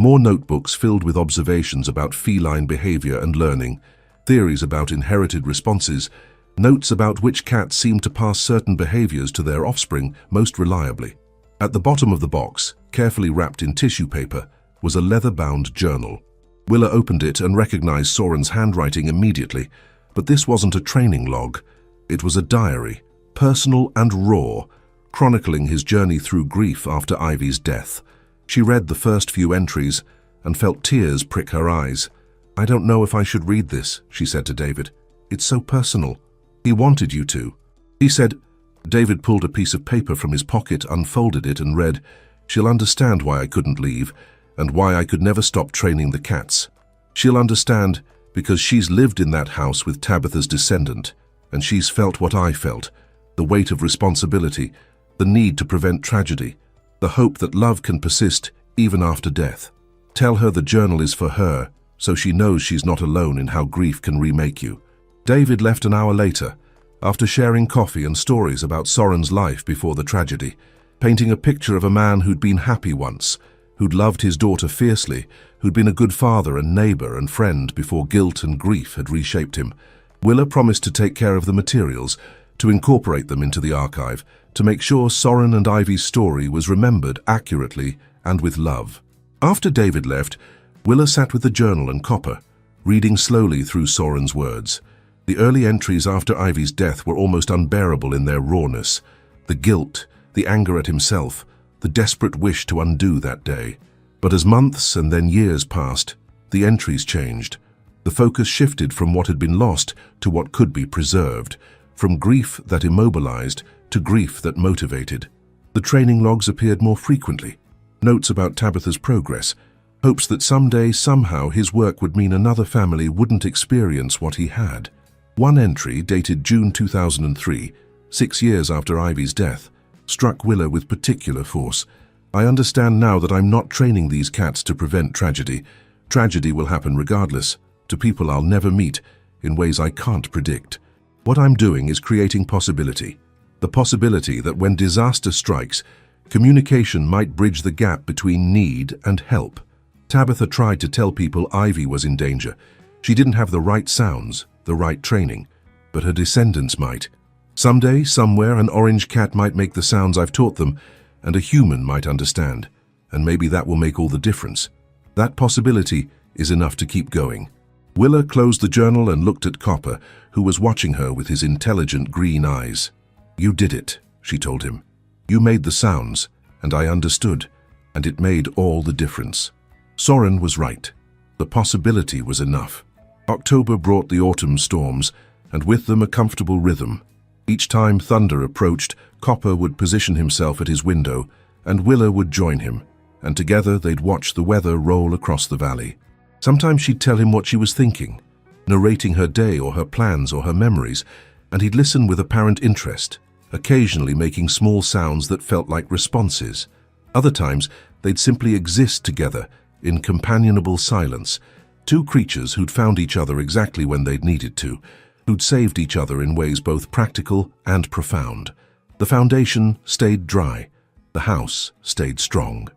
more notebooks filled with observations about feline behavior and learning, theories about inherited responses, notes about which cats seemed to pass certain behaviors to their offspring most reliably. At the bottom of the box, carefully wrapped in tissue paper, was a leather-bound journal. Willa opened it and recognized Soren's handwriting immediately, but this wasn't a training log. It was a diary, personal and raw, chronicling his journey through grief after Ivy's death. She read the first few entries and felt tears prick her eyes. "I don't know if I should read this," she said to David. "It's so personal." "He wanted you to." He said. David pulled a piece of paper from his pocket, unfolded it and read, "She'll understand why I couldn't leave and why I could never stop training the cats. She'll understand because she's lived in that house with Tabitha's descendant, and she's felt what I felt, the weight of responsibility, the need to prevent tragedy, the hope that love can persist even after death. Tell her the journal is for her, so she knows she's not alone in how grief can remake you." David left an hour later, after sharing coffee and stories about Soren's life before the tragedy, painting a picture of a man who'd been happy once, who'd loved his daughter fiercely, who'd been a good father and neighbor and friend before guilt and grief had reshaped him. Willa promised to take care of the materials, to incorporate them into the archive, to make sure Soren and Ivy's story was remembered accurately and with love. After David left, Willa sat with the journal and copper, reading slowly through Soren's words. The early entries after Ivy's death were almost unbearable in their rawness. The guilt, the anger at himself, the desperate wish to undo that day. But as months and then years passed, the entries changed. The focus shifted from what had been lost to what could be preserved, from grief that immobilized to grief that motivated. The training logs appeared more frequently, notes about Tabitha's progress, hopes that someday, somehow, his work would mean another family wouldn't experience what he had. One entry, dated June 2003, 6 years after Ivy's death, struck Willa with particular force. "I understand now that I'm not training these cats to prevent tragedy. Tragedy will happen regardless, to people I'll never meet, in ways I can't predict. What I'm doing is creating possibility. The possibility that when disaster strikes, communication might bridge the gap between need and help." Tabitha tried to tell people Ivy was in danger. She didn't have the right sounds, the right training, but her descendants might. Someday, somewhere, an orange cat might make the sounds I've taught them, and a human might understand, and maybe that will make all the difference. That possibility is enough to keep going. Willa closed the journal and looked at Copper, who was watching her with his intelligent green eyes. "You did it," she told him. "You made the sounds, and I understood, and it made all the difference." Soren was right. The possibility was enough. October brought the autumn storms, and with them a comfortable rhythm. Each time thunder approached, Copper would position himself at his window, and Willa would join him, and together they'd watch the weather roll across the valley. Sometimes she'd tell him what she was thinking, narrating her day or her plans or her memories, and he'd listen with apparent interest, occasionally making small sounds that felt like responses. Other times, they'd simply exist together in companionable silence, two creatures who'd found each other exactly when they'd needed to, who'd saved each other in ways both practical and profound. The foundation stayed dry, the house stayed strong.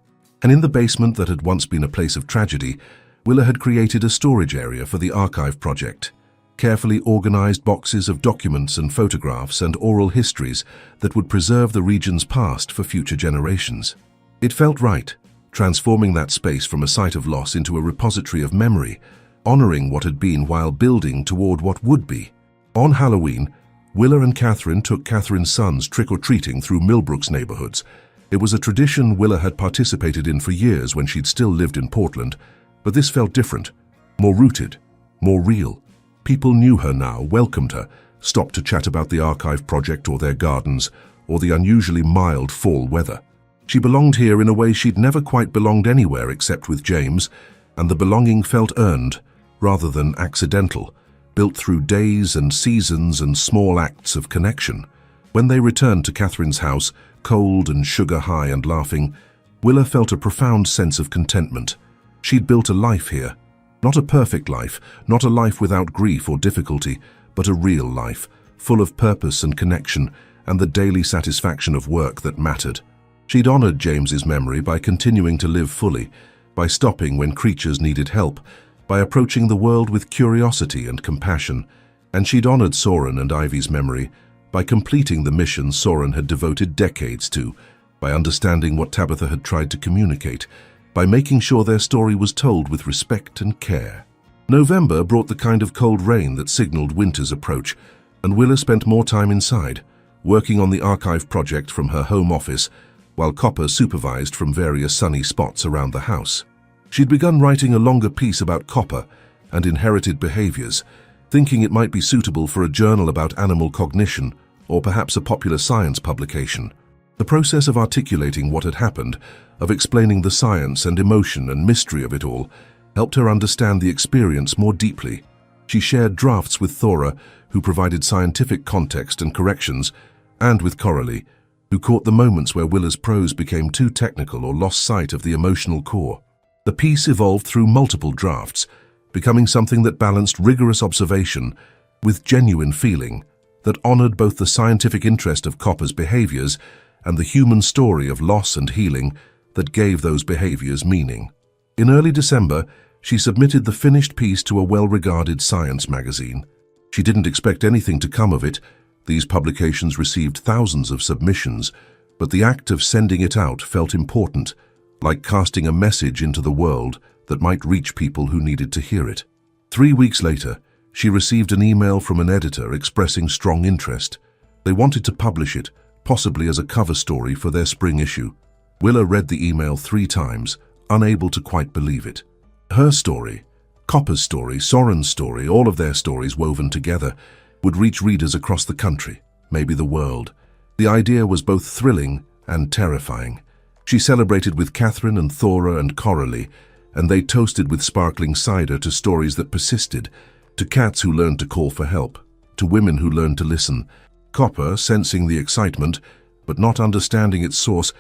And in the basement that had once been a place of tragedy, Willa had created a storage area for the archive project, carefully organized boxes of documents and photographs and oral histories that would preserve the region's past for future generations. It felt right, transforming that space from a site of loss into a repository of memory, honoring what had been while building toward what would be. On Halloween, Willa and Catherine took Catherine's sons trick-or-treating through Millbrook's neighborhoods. It was a tradition Willa had participated in for years when she'd still lived in Portland, but this felt different, more rooted, more real. People knew her now, welcomed her, stopped to chat about the archive project or their gardens, or the unusually mild fall weather. She belonged here in a way she'd never quite belonged anywhere except with James, and the belonging felt earned, rather than accidental, built through days and seasons and small acts of connection. When they returned to Catherine's house, cold and sugar-high and laughing, Willa felt a profound sense of contentment. She'd built a life here. Not a perfect life, not a life without grief or difficulty, but a real life, full of purpose and connection, and the daily satisfaction of work that mattered. She'd honored James's memory by continuing to live fully, by stopping when creatures needed help, by approaching the world with curiosity and compassion, and she'd honored Soren and Ivy's memory by completing the mission Soren had devoted decades to, by understanding what Tabitha had tried to communicate, by making sure their story was told with respect and care. November brought the kind of cold rain that signaled winter's approach, and Willa spent more time inside, working on the archive project from her home office, while Copper supervised from various sunny spots around the house. She'd begun writing a longer piece about Copper and inherited behaviors, thinking it might be suitable for a journal about animal cognition or perhaps a popular science publication. The process of articulating what had happened, of explaining the science and emotion and mystery of it all, helped her understand the experience more deeply. She shared drafts with Thora, who provided scientific context and corrections, and with Coralie, who caught the moments where Willa's prose became too technical or lost sight of the emotional core. The piece evolved through multiple drafts, becoming something that balanced rigorous observation with genuine feeling, that honored both the scientific interest of Copper's behaviors and the human story of loss and healing that gave those behaviors meaning. In early December, she submitted the finished piece to a well-regarded science magazine. She didn't expect anything to come of it. These publications received thousands of submissions, but the act of sending it out felt important, like casting a message into the world that might reach people who needed to hear it. 3 weeks later, she received an email from an editor expressing strong interest. They wanted to publish it, possibly as a cover story for their spring issue. Willa read the email 3 times, unable to quite believe it. Her story, Copper's story, Soren's story, all of their stories woven together, would reach readers across the country, maybe the world. The idea was both thrilling and terrifying. She celebrated with Catherine and Thora and Coralie, and they toasted with sparkling cider to stories that persisted, to cats who learned to call for help, to women who learned to listen. Copper, sensing the excitement, but not understanding its source,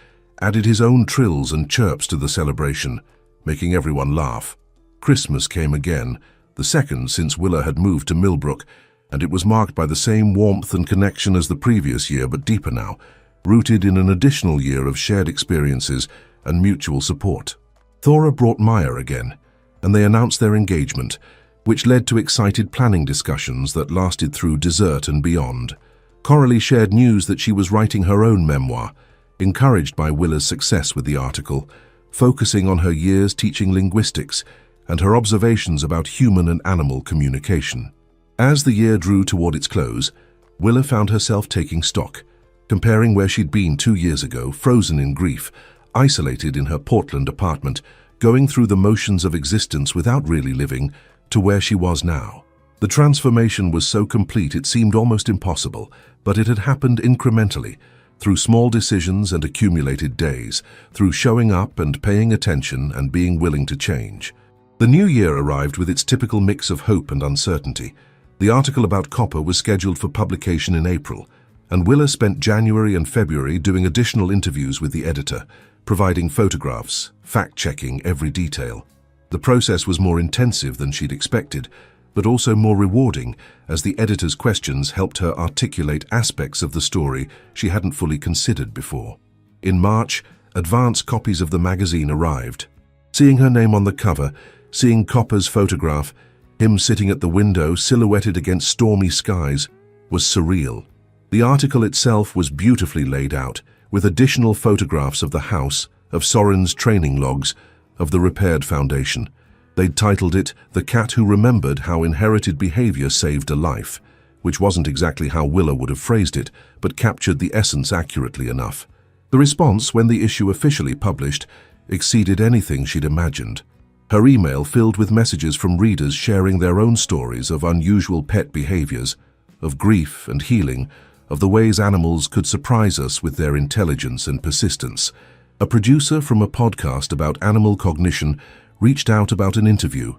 added his own trills and chirps to the celebration, making everyone laugh. Christmas came again, the second since Willa had moved to Millbrook, and it was marked by the same warmth and connection as the previous year, but deeper now, rooted in an additional year of shared experiences and mutual support. Thora brought Maya again, and they announced their engagement, which led to excited planning discussions that lasted through dessert and beyond. Coralie shared news that she was writing her own memoir, encouraged by Willa's success with the article, focusing on her years teaching linguistics and her observations about human and animal communication. As the year drew toward its close, Willa found herself taking stock, comparing where she'd been 2 years ago, frozen in grief, isolated in her Portland apartment, going through the motions of existence without really living, to where she was now. The transformation was so complete it seemed almost impossible, but it had happened incrementally, through small decisions and accumulated days, through showing up and paying attention and being willing to change. The new year arrived with its typical mix of hope and uncertainty. The article about Copper was scheduled for publication in April, and Willa spent January and February doing additional interviews with the editor, providing photographs, fact-checking every detail. The process was more intensive than she'd expected, but also more rewarding, as the editor's questions helped her articulate aspects of the story she hadn't fully considered before. In March, advance copies of the magazine arrived. Seeing her name on the cover, seeing Copper's photograph, him sitting at the window silhouetted against stormy skies, was surreal. The article itself was beautifully laid out, with additional photographs of the house, of Soren's training logs, of the repaired foundation. They'd titled it "The Cat Who Remembered How Inherited Behavior Saved a Life," which wasn't exactly how Willa would have phrased it, but captured the essence accurately enough. The response, when the issue officially published, exceeded anything she'd imagined. Her email filled with messages from readers sharing their own stories of unusual pet behaviors, of grief and healing, of the ways animals could surprise us with their intelligence and persistence. A producer from a podcast about animal cognition reached out about an interview.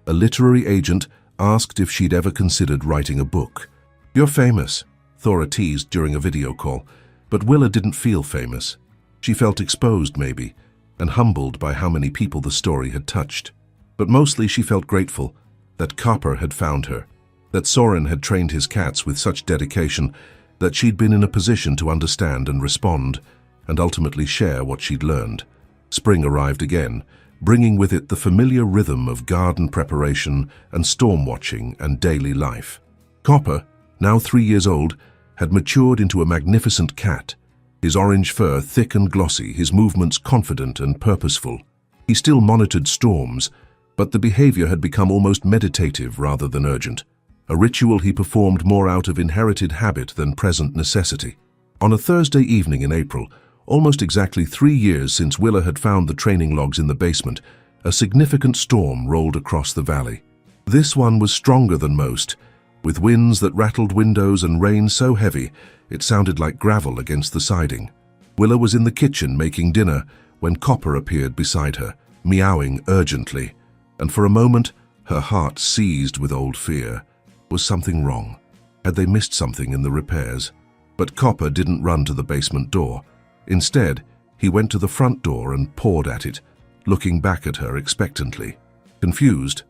A literary agent asked if she'd ever considered writing a book. "You're famous," Thora teased during a video call, but Willa didn't feel famous. She felt exposed, maybe, and humbled by how many people the story had touched. But mostly she felt grateful that Copper had found her, that Soren had trained his cats with such dedication, that she'd been in a position to understand and respond, and ultimately share what she'd learned. Spring arrived again, bringing with it the familiar rhythm of garden preparation and storm watching and daily life. Copper, now 3 years old, had matured into a magnificent cat, his orange fur thick and glossy, his movements confident and purposeful. He still monitored storms, but the behavior had become almost meditative rather than urgent, a ritual he performed more out of inherited habit than present necessity. On a Thursday evening in April, almost exactly 3 years since Willa had found the training logs in the basement, a significant storm rolled across the valley. This one was stronger than most, with winds that rattled windows and rain so heavy it sounded like gravel against the siding. Willa was in the kitchen making dinner when Copper appeared beside her, meowing urgently, and for a moment her heart seized with old fear. Was something wrong? Had they missed something in the repairs? But Copper didn't run to the basement door. Instead, he went to the front door and pawed at it, looking back at her expectantly. Confused,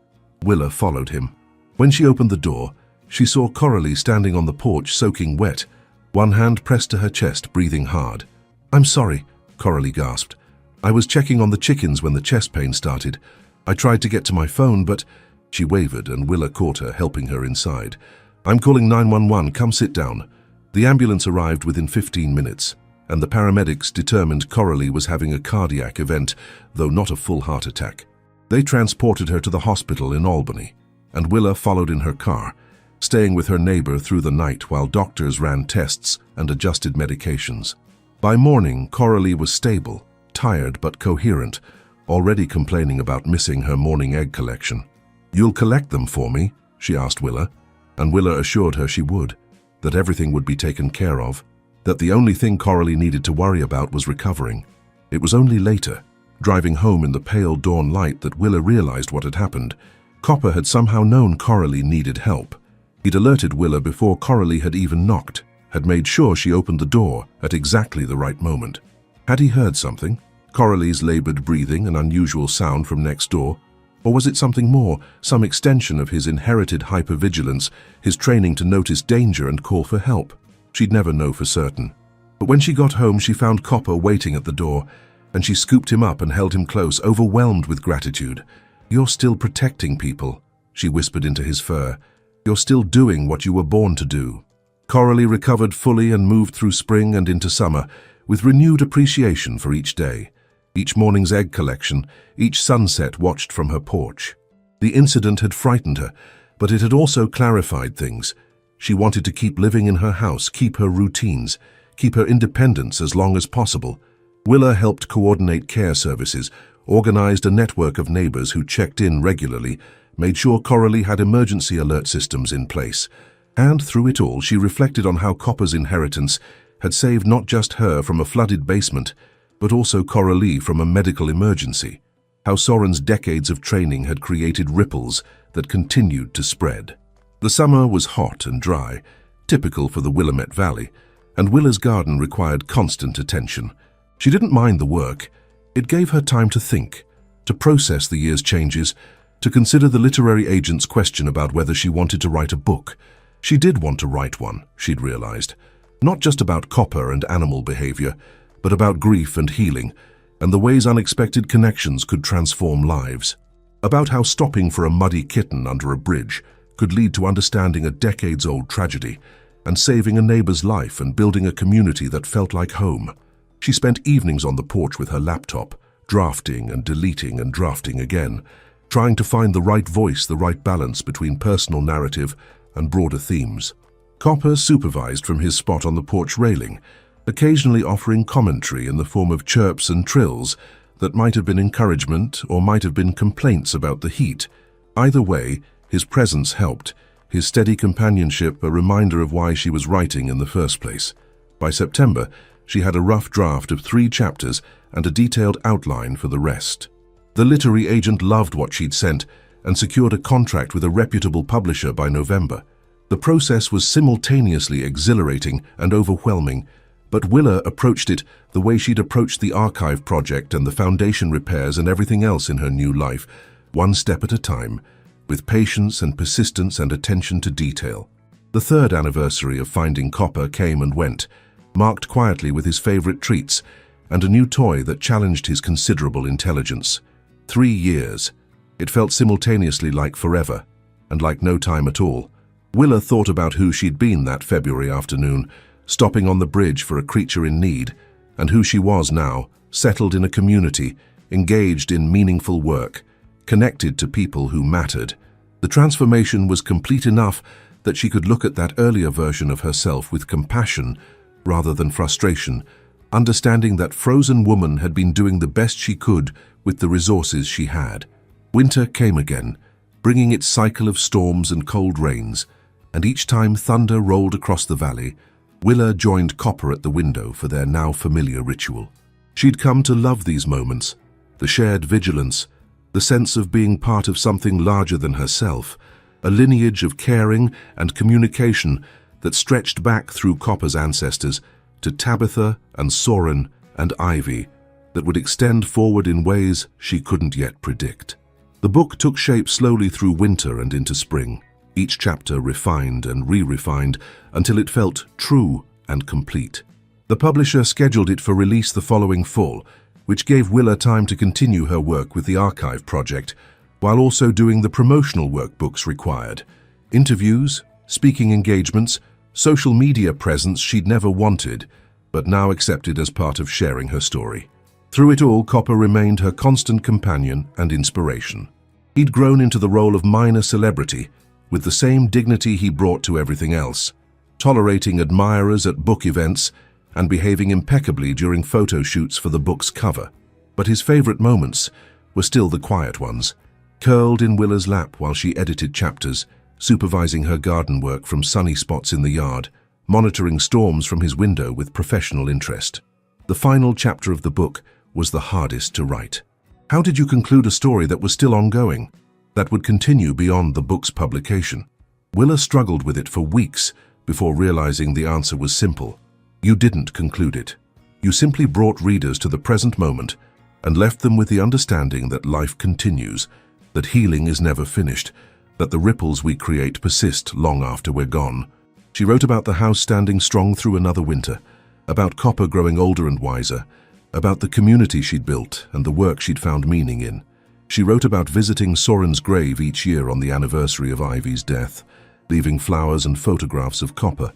Willa followed him. When she opened the door, she saw Coralie standing on the porch soaking wet, one hand pressed to her chest, breathing hard. "I'm sorry," Coralie gasped. "I was checking on the chickens when the chest pain started. I tried to get to my phone, but—" She wavered and Willa caught her, helping her inside. "I'm calling 911, come sit down." The ambulance arrived within 15 minutes, and the paramedics determined Coralie was having a cardiac event, though not a full heart attack. They transported her to the hospital in Albany, and Willa followed in her car, staying with her neighbor through the night while doctors ran tests and adjusted medications. By morning, Coralie was stable, tired but coherent, already complaining about missing her morning egg collection. "You'll collect them for me?" she asked Willa, and Willa assured her she would, that everything would be taken care of, that the only thing Coralie needed to worry about was recovering. It was only later, driving home in the pale dawn light, that Willa realized what had happened. Copper had somehow known Coralie needed help. He'd alerted Willa before Coralie had even knocked, had made sure she opened the door at exactly the right moment. Had he heard something? Coralie's labored breathing, an unusual sound from next door? Or was it something more, some extension of his inherited hypervigilance, his training to notice danger and call for help? She'd never know for certain. But when she got home, she found Copper waiting at the door, and she scooped him up and held him close, overwhelmed with gratitude. "You're still protecting people," she whispered into his fur. "You're still doing what you were born to do." Coralie recovered fully and moved through spring and into summer, with renewed appreciation for each day, each morning's egg collection, each sunset watched from her porch. The incident had frightened her, but it had also clarified things. She wanted to keep living in her house, keep her routines, keep her independence as long as possible. Willa helped coordinate care services, organized a network of neighbors who checked in regularly, made sure Coralie had emergency alert systems in place. And through it all, she reflected on how Copper's inheritance had saved not just her from a flooded basement, but also Coralie from a medical emergency. How Soren's decades of training had created ripples that continued to spread. The summer was hot and dry, typical for the Willamette Valley, and Willa's garden required constant attention. She didn't mind the work. It gave her time to think, to process the year's changes, to consider the literary agent's question about whether she wanted to write a book. She did want to write one, she'd realized. Not just about copper and animal behavior, but about grief and healing, and the ways unexpected connections could transform lives. About how stopping for a muddy kitten under a bridge could lead to understanding a decades-old tragedy, and saving a neighbor's life and building a community that felt like home. She spent evenings on the porch with her laptop, drafting and deleting and drafting again, trying to find the right voice, the right balance between personal narrative and broader themes. Copper supervised from his spot on the porch railing, occasionally offering commentary in the form of chirps and trills that might have been encouragement or might have been complaints about the heat. Either way, his presence helped, his steady companionship a reminder of why she was writing in the first place. By September, she had a rough draft of 3 chapters and a detailed outline for the rest. The literary agent loved what she'd sent and secured a contract with a reputable publisher by November. The process was simultaneously exhilarating and overwhelming, but Willa approached it the way she'd approached the archive project and the foundation repairs and everything else in her new life, one step at a time, with patience and persistence and attention to detail. The 3rd anniversary of finding Copper came and went, marked quietly with his favorite treats and a new toy that challenged his considerable intelligence. 3 years. It felt simultaneously like forever, and like no time at all. Willa thought about who she'd been that February afternoon, stopping on the bridge for a creature in need, and who she was now, settled in a community, engaged in meaningful work, connected to people who mattered. The transformation was complete enough that she could look at that earlier version of herself with compassion rather than frustration, understanding that frozen woman had been doing the best she could with the resources she had. Winter came again, bringing its cycle of storms and cold rains, and each time thunder rolled across the valley, Willa joined Copper at the window for their now familiar ritual. She'd come to love these moments, the shared vigilance, the sense of being part of something larger than herself, a lineage of caring and communication that stretched back through Copper's ancestors to Tabitha and Soren and Ivy, that would extend forward in ways she couldn't yet predict. The book took shape slowly through winter and into spring, each chapter refined and re-refined until it felt true and complete. The publisher scheduled it for release the following fall, which gave Willa time to continue her work with the archive project, while also doing the promotional work books required. Interviews, speaking engagements, social media presence she'd never wanted. but now accepted as part of sharing her story. Through it all, Copper remained her constant companion and inspiration. He'd grown into the role of minor celebrity, with the same dignity he brought to everything else, tolerating admirers at book events and behaving impeccably during photo shoots for the book's cover. But his favorite moments were still the quiet ones, curled in Willa's lap while she edited chapters, supervising her garden work from sunny spots in the yard, monitoring storms from his window with professional interest. The final chapter of the book was the hardest to write. How did you conclude a story that was still ongoing, that would continue beyond the book's publication? Willa struggled with it for weeks before realizing the answer was simple. You didn't conclude it. You simply brought readers to the present moment and left them with the understanding that life continues, that healing is never finished, that the ripples we create persist long after we're gone. She wrote about the house standing strong through another winter, about Copper growing older and wiser, about the community she'd built and the work she'd found meaning in. She wrote about visiting Soren's grave each year on the anniversary of Ivy's death, leaving flowers and photographs of Copper,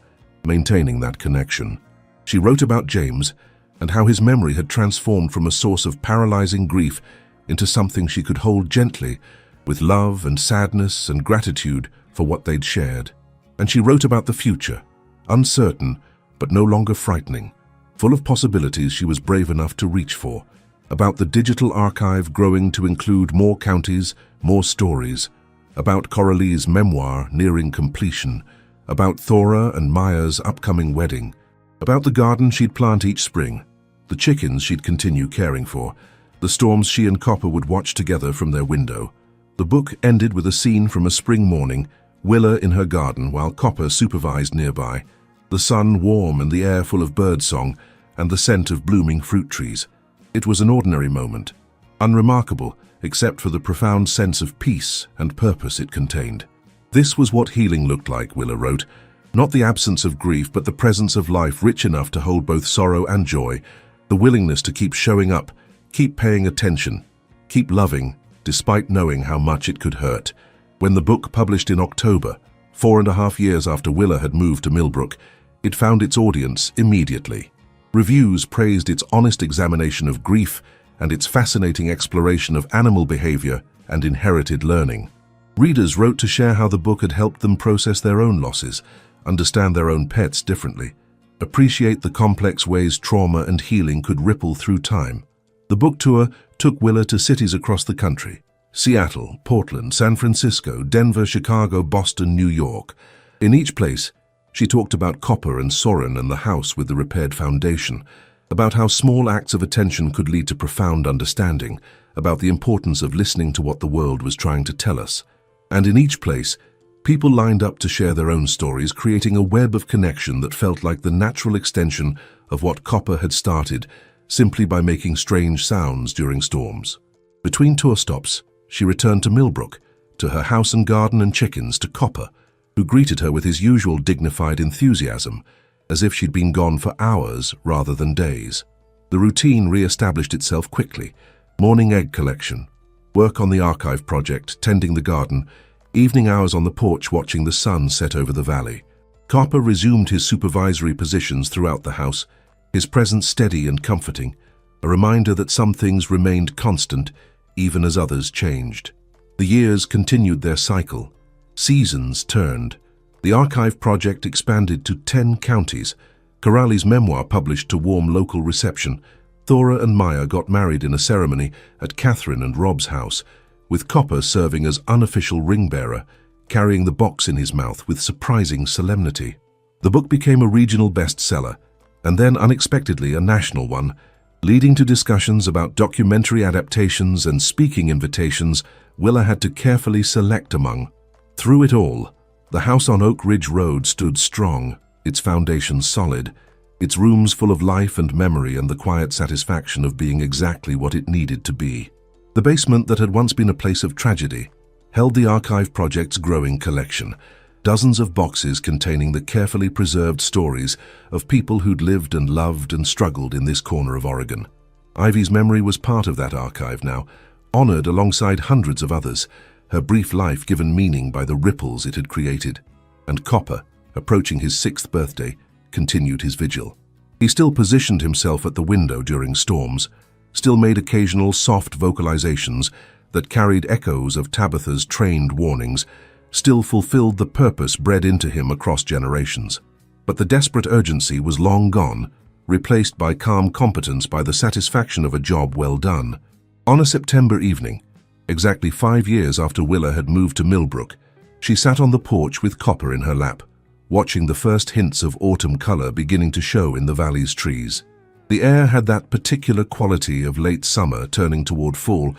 maintaining that connection. She wrote about James and how his memory had transformed from a source of paralyzing grief into something she could hold gently, with love and sadness and gratitude for what they'd shared. And she wrote about the future, uncertain but no longer frightening, full of possibilities she was brave enough to reach for, about the digital archive growing to include more counties, more stories, about Coralie's memoir nearing completion, about Thora and Maya's upcoming wedding, about the garden she'd plant each spring, the chickens she'd continue caring for, the storms she and Copper would watch together from their window. The book ended with a scene from a spring morning, Willa in her garden while Copper supervised nearby, the sun warm and the air full of birdsong and the scent of blooming fruit trees. It was an ordinary moment, unremarkable except for the profound sense of peace and purpose it contained. This was what healing looked like, Willa wrote, not the absence of grief but the presence of life rich enough to hold both sorrow and joy, the willingness to keep showing up, keep paying attention, keep loving, despite knowing how much it could hurt. When the book published in October, 4.5 years after Willa had moved to Millbrook, it found its audience immediately. Reviews praised its honest examination of grief and its fascinating exploration of animal behavior and inherited learning. Readers wrote to share how the book had helped them process their own losses, understand their own pets differently, appreciate the complex ways trauma and healing could ripple through time. The book tour took Willa to cities across the country: Seattle, Portland, San Francisco, Denver, Chicago, Boston, New York. In each place, she talked about Copper and Soren and the house with the repaired foundation, about how small acts of attention could lead to profound understanding, about the importance of listening to what the world was trying to tell us. And in each place, people lined up to share their own stories, creating a web of connection that felt like the natural extension of what Copper had started, simply by making strange sounds during storms. Between tour stops, she returned to Millbrook, to her house and garden and chickens, to Copper, who greeted her with his usual dignified enthusiasm, as if she'd been gone for hours rather than days. The routine re-established itself quickly: morning egg collection, work on the archive project, tending the garden, evening hours on the porch watching the sun set over the valley. Copper resumed his supervisory positions throughout the house, his presence steady and comforting, a reminder that some things remained constant even as others changed. The years continued their cycle. Seasons turned. The archive project expanded to 10 counties. Coralie's memoir published to warm local reception. Thora and Maya got married in a ceremony at Catherine and Rob's house, with Copper serving as unofficial ring-bearer, carrying the box in his mouth with surprising solemnity. The book became a regional bestseller, and then unexpectedly a national one, leading to discussions about documentary adaptations and speaking invitations Willa had to carefully select among. Through it all, the house on Oak Ridge Road stood strong, its foundations solid, its rooms full of life and memory and the quiet satisfaction of being exactly what it needed to be. The basement that had once been a place of tragedy held the archive project's growing collection, dozens of boxes containing the carefully preserved stories of people who'd lived and loved and struggled in this corner of Oregon. Ivy's memory was part of that archive now, honored alongside hundreds of others, her brief life given meaning by the ripples it had created. And Copper, approaching his 6th birthday, continued his vigil. He still positioned himself at the window during storms, still made occasional soft vocalizations that carried echoes of Tabitha's trained warnings, still fulfilled the purpose bred into him across generations. But the desperate urgency was long gone, replaced by calm competence, by the satisfaction of a job well done. On a September evening, exactly 5 years after Willa had moved to Millbrook, she sat on the porch with Copper in her lap, watching the first hints of autumn color beginning to show in the valley's trees. The air had that particular quality of late summer turning toward fall,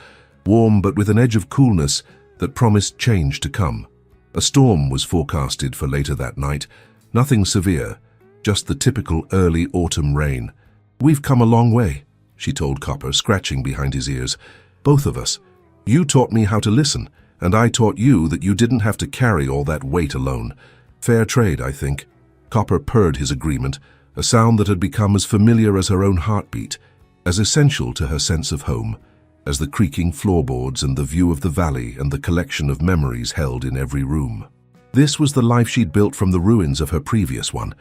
warm but with an edge of coolness that promised change to come. A storm was forecasted for later that night, nothing severe, just the typical early autumn rain. "We've come a long way," she told Copper, scratching behind his ears. "Both of us. You taught me how to listen, and I taught you that you didn't have to carry all that weight alone. Fair trade, I think." Copper purred his agreement, a sound that had become as familiar as her own heartbeat, as essential to her sense of home, as the creaking floorboards and the view of the valley and the collection of memories held in every room. This was the life she'd built from the ruins of her previous one,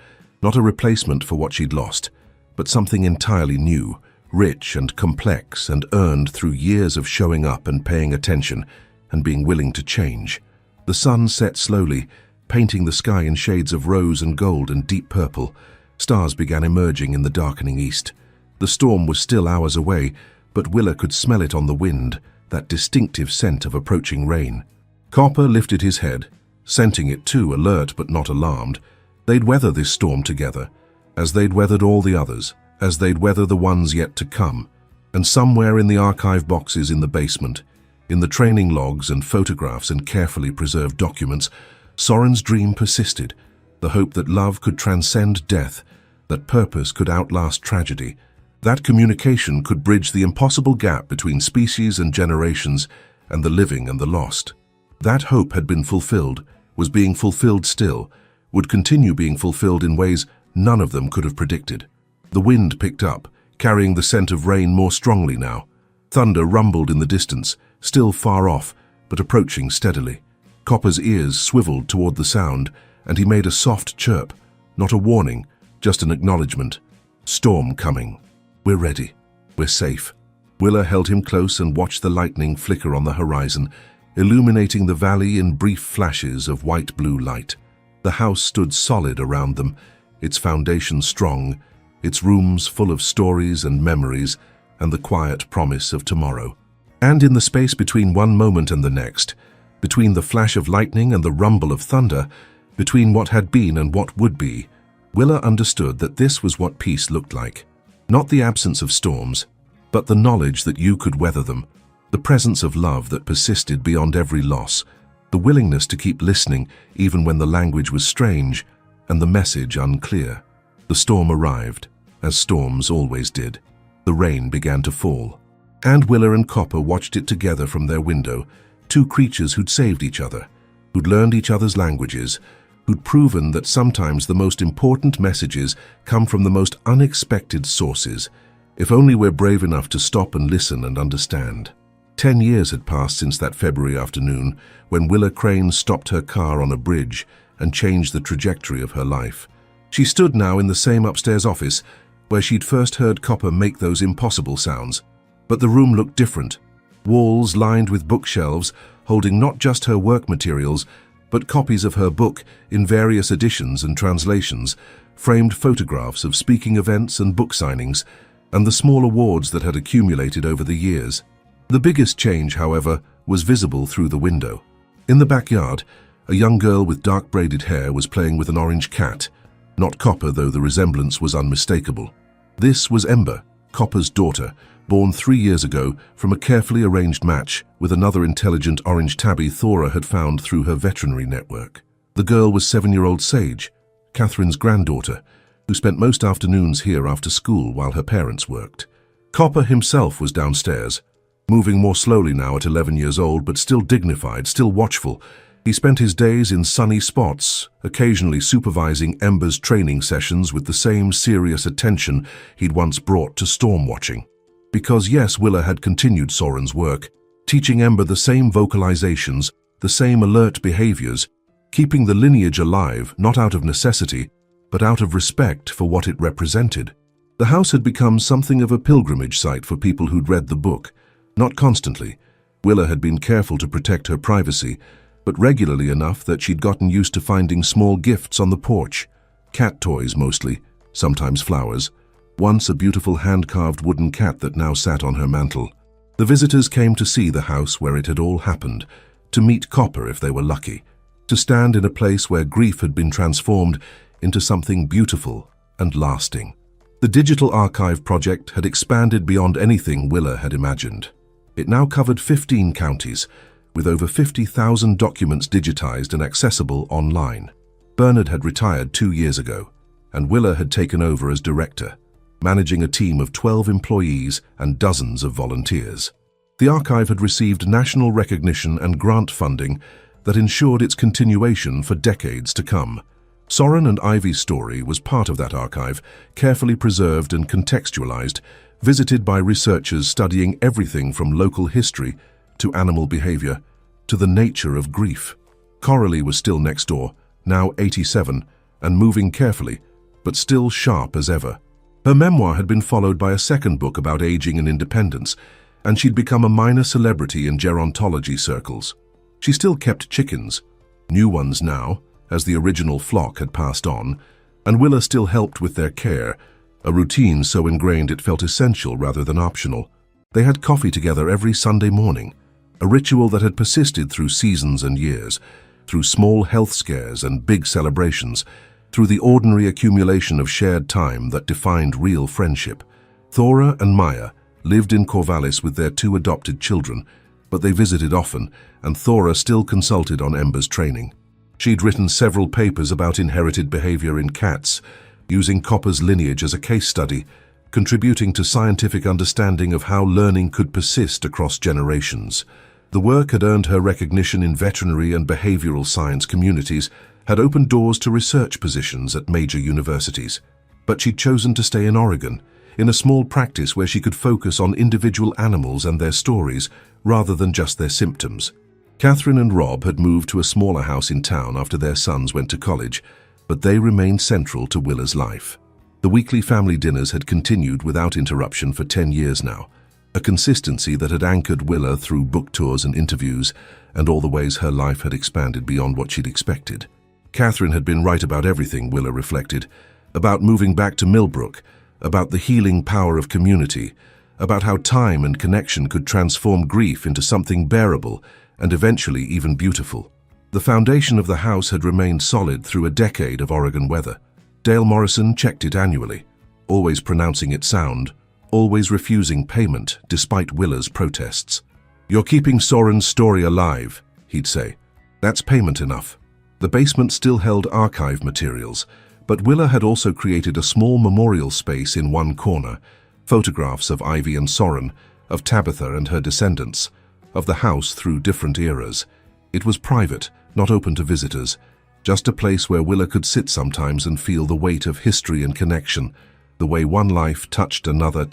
not a replacement for what she'd lost, but something entirely new, rich and complex, and earned through years of showing up and paying attention and being willing to change. The sun set slowly, painting the sky in shades of rose and gold and deep purple. Stars began emerging in the darkening east. The storm was still hours away, but Willa could smell it on the wind, that distinctive scent of approaching rain. Copper lifted his head, scenting it too, alert but not alarmed. They'd weather this storm together, as they'd weathered all the others, as they'd weather the ones yet to come. And somewhere in the archive boxes in the basement, in the training logs and photographs and carefully preserved documents, Soren's dream persisted, the hope that love could transcend death, that purpose could outlast tragedy, that communication could bridge the impossible gap between species and generations, and the living and the lost. That hope had been fulfilled, was being fulfilled still, would continue being fulfilled in ways none of them could have predicted. The wind picked up, carrying the scent of rain more strongly now. Thunder rumbled in the distance, still far off, but approaching steadily. Copper's ears swiveled toward the sound, and he made a soft chirp, not a warning, just an acknowledgement. "Storm coming. We're ready. We're safe." Willa held him close and watched the lightning flicker on the horizon, illuminating the valley in brief flashes of white-blue light. The house stood solid around them, its foundation strong, its rooms full of stories and memories, and the quiet promise of tomorrow. And in the space between one moment and the next, between the flash of lightning and the rumble of thunder, between what had been and what would be, Willa understood that this was what peace looked like. Not the absence of storms, but the knowledge that you could weather them, the presence of love that persisted beyond every loss, the willingness to keep listening even when the language was strange and the message unclear. The storm arrived, as storms always did. The rain began to fall. And Willa and Copper watched it together from their window, two creatures who'd saved each other, who'd learned each other's languages, who'd proven that sometimes the most important messages come from the most unexpected sources, if only we're brave enough to stop and listen and understand. 10 years had passed since that February afternoon when Willa Crane stopped her car on a bridge and changed the trajectory of her life. She stood now in the same upstairs office where she'd first heard Copper make those impossible sounds. But the room looked different. Walls lined with bookshelves holding not just her work materials, but copies of her book in various editions and translations, framed photographs of speaking events and book signings, and the small awards that had accumulated over the years. The biggest change, however, was visible through the window. In the backyard, a young girl with dark braided hair was playing with an orange cat. Not Copper, though the resemblance was unmistakable. This was Ember, Copper's daughter, born 3 years ago from a carefully arranged match with another intelligent orange tabby Thora had found through her veterinary network. The girl was 7-year-old Sage, Catherine's granddaughter, who spent most afternoons here after school while her parents worked. Copper himself was downstairs, moving more slowly now at 11 years old, but still dignified, still watchful. He spent his days in sunny spots, occasionally supervising Ember's training sessions with the same serious attention he'd once brought to storm watching. Because yes, Willa had continued Soren's work, teaching Ember the same vocalizations, the same alert behaviors, keeping the lineage alive not out of necessity, but out of respect for what it represented. The house had become something of a pilgrimage site for people who'd read the book. Not constantly. Willa had been careful to protect her privacy, but regularly enough that she'd gotten used to finding small gifts on the porch. Cat toys mostly, sometimes flowers. Once a beautiful hand-carved wooden cat that now sat on her mantel. The visitors came to see the house where it had all happened, to meet Copper if they were lucky, to stand in a place where grief had been transformed into something beautiful and lasting. The digital archive project had expanded beyond anything Willa had imagined. It now covered 15 counties, with over 50,000 documents digitized and accessible online. Bernard had retired 2 years ago, and Willa had taken over as director, managing a team of 12 employees and dozens of volunteers. The archive had received national recognition and grant funding that ensured its continuation for decades to come. Soren and Ivy's story was part of that archive, carefully preserved and contextualized, visited by researchers studying everything from local history to animal behavior to the nature of grief. Coralie was still next door, now 87, and moving carefully, but still sharp as ever. Her memoir had been followed by a second book about aging and independence, and she'd become a minor celebrity in gerontology circles. She still kept chickens, new ones now, as the original flock had passed on, and Willa still helped with their care, a routine so ingrained it felt essential rather than optional. They had coffee together every Sunday morning, a ritual that had persisted through seasons and years, through small health scares and big celebrations, through the ordinary accumulation of shared time that defined real friendship. Thora and Maya lived in Corvallis with their 2 adopted children, but they visited often, and Thora still consulted on Ember's training. She'd written several papers about inherited behavior in cats, using Copper's lineage as a case study, contributing to scientific understanding of how learning could persist across generations. The work had earned her recognition in veterinary and behavioral science communities, had opened doors to research positions at major universities. But she'd chosen to stay in Oregon, in a small practice where she could focus on individual animals and their stories, rather than just their symptoms. Catherine and Rob had moved to a smaller house in town after their sons went to college, but they remained central to Willa's life. The weekly family dinners had continued without interruption for 10 years now, a consistency that had anchored Willa through book tours and interviews, and all the ways her life had expanded beyond what she'd expected. Catherine had been right about everything, Willa reflected, about moving back to Millbrook, about the healing power of community, about how time and connection could transform grief into something bearable and eventually even beautiful. The foundation of the house had remained solid through a decade of Oregon weather. Dale Morrison checked it annually, always pronouncing it sound, always refusing payment despite Willa's protests. "You're keeping Soren's story alive," he'd say. "That's payment enough." The basement still held archive materials, but Willa had also created a small memorial space in one corner, photographs of Ivy and Soren, of Tabitha and her descendants, of the house through different eras. It was private, not open to visitors, just a place where Willa could sit sometimes and feel the weight of history and connection, the way one life touched another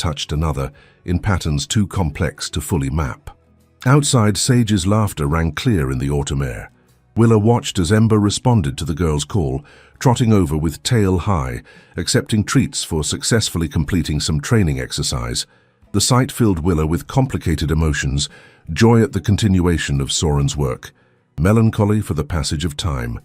in patterns too complex to fully map. Outside, Sage's laughter rang clear in the autumn air. Willa watched as Ember responded to the girl's call, trotting over with tail high, accepting treats for successfully completing some training exercise. The sight filled Willa with complicated emotions, joy at the continuation of Soren's work, melancholy for the passage of time,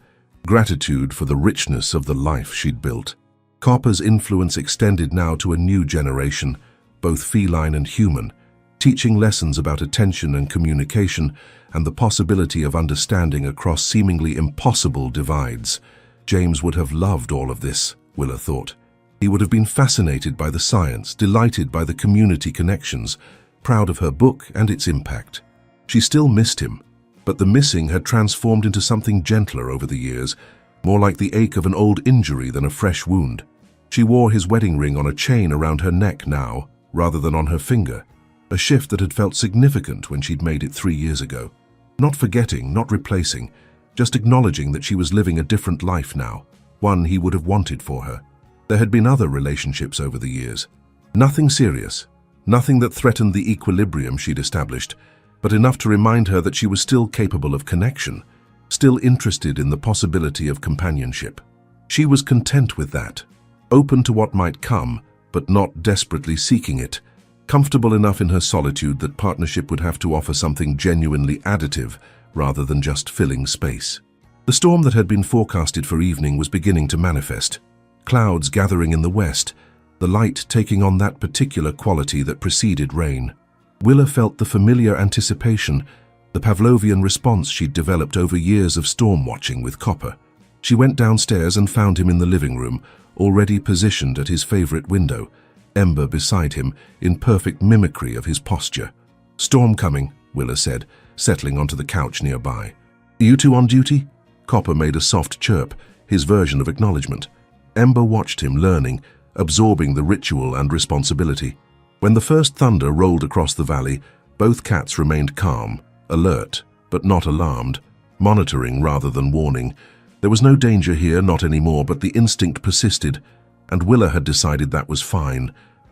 gratitude for the richness of the life she'd built. Copper's influence extended now to a new generation, both feline and human, teaching lessons about attention and communication and the possibility of understanding across seemingly impossible divides. James would have loved all of this, Willa thought. He would have been fascinated by the science, delighted by the community connections, proud of her book and its impact. She still missed him, but the missing had transformed into something gentler over the years, more like the ache of an old injury than a fresh wound. She wore his wedding ring on a chain around her neck now, rather than on her finger, a shift that had felt significant when she'd made it 3 years ago. Not forgetting, not replacing, just acknowledging that she was living a different life now, one he would have wanted for her. There had been other relationships over the years. Nothing serious, nothing that threatened the equilibrium she'd established, but enough to remind her that she was still capable of connection, still interested in the possibility of companionship. She was content with that, open to what might come, but not desperately seeking it, comfortable enough in her solitude that partnership would have to offer something genuinely additive rather than just filling space. The storm that had been forecasted for evening was beginning to manifest, clouds gathering in the west, the light taking on that particular quality that preceded rain. Willa felt the familiar anticipation, the Pavlovian response she'd developed over years of storm watching with Copper. She went downstairs and found him in the living room, already positioned at his favorite window, Ember beside him in perfect mimicry of his posture. "Storm coming," Willa said, settling onto the couch nearby. "You two on duty?" Copper made a soft chirp, his version of acknowledgement. Ember watched him, learning, absorbing the ritual and responsibility. When the first thunder rolled across the valley, both cats remained calm, alert, but not alarmed, monitoring rather than warning. There was no danger here, not anymore, but the instinct persisted, and Willa had decided that was fine.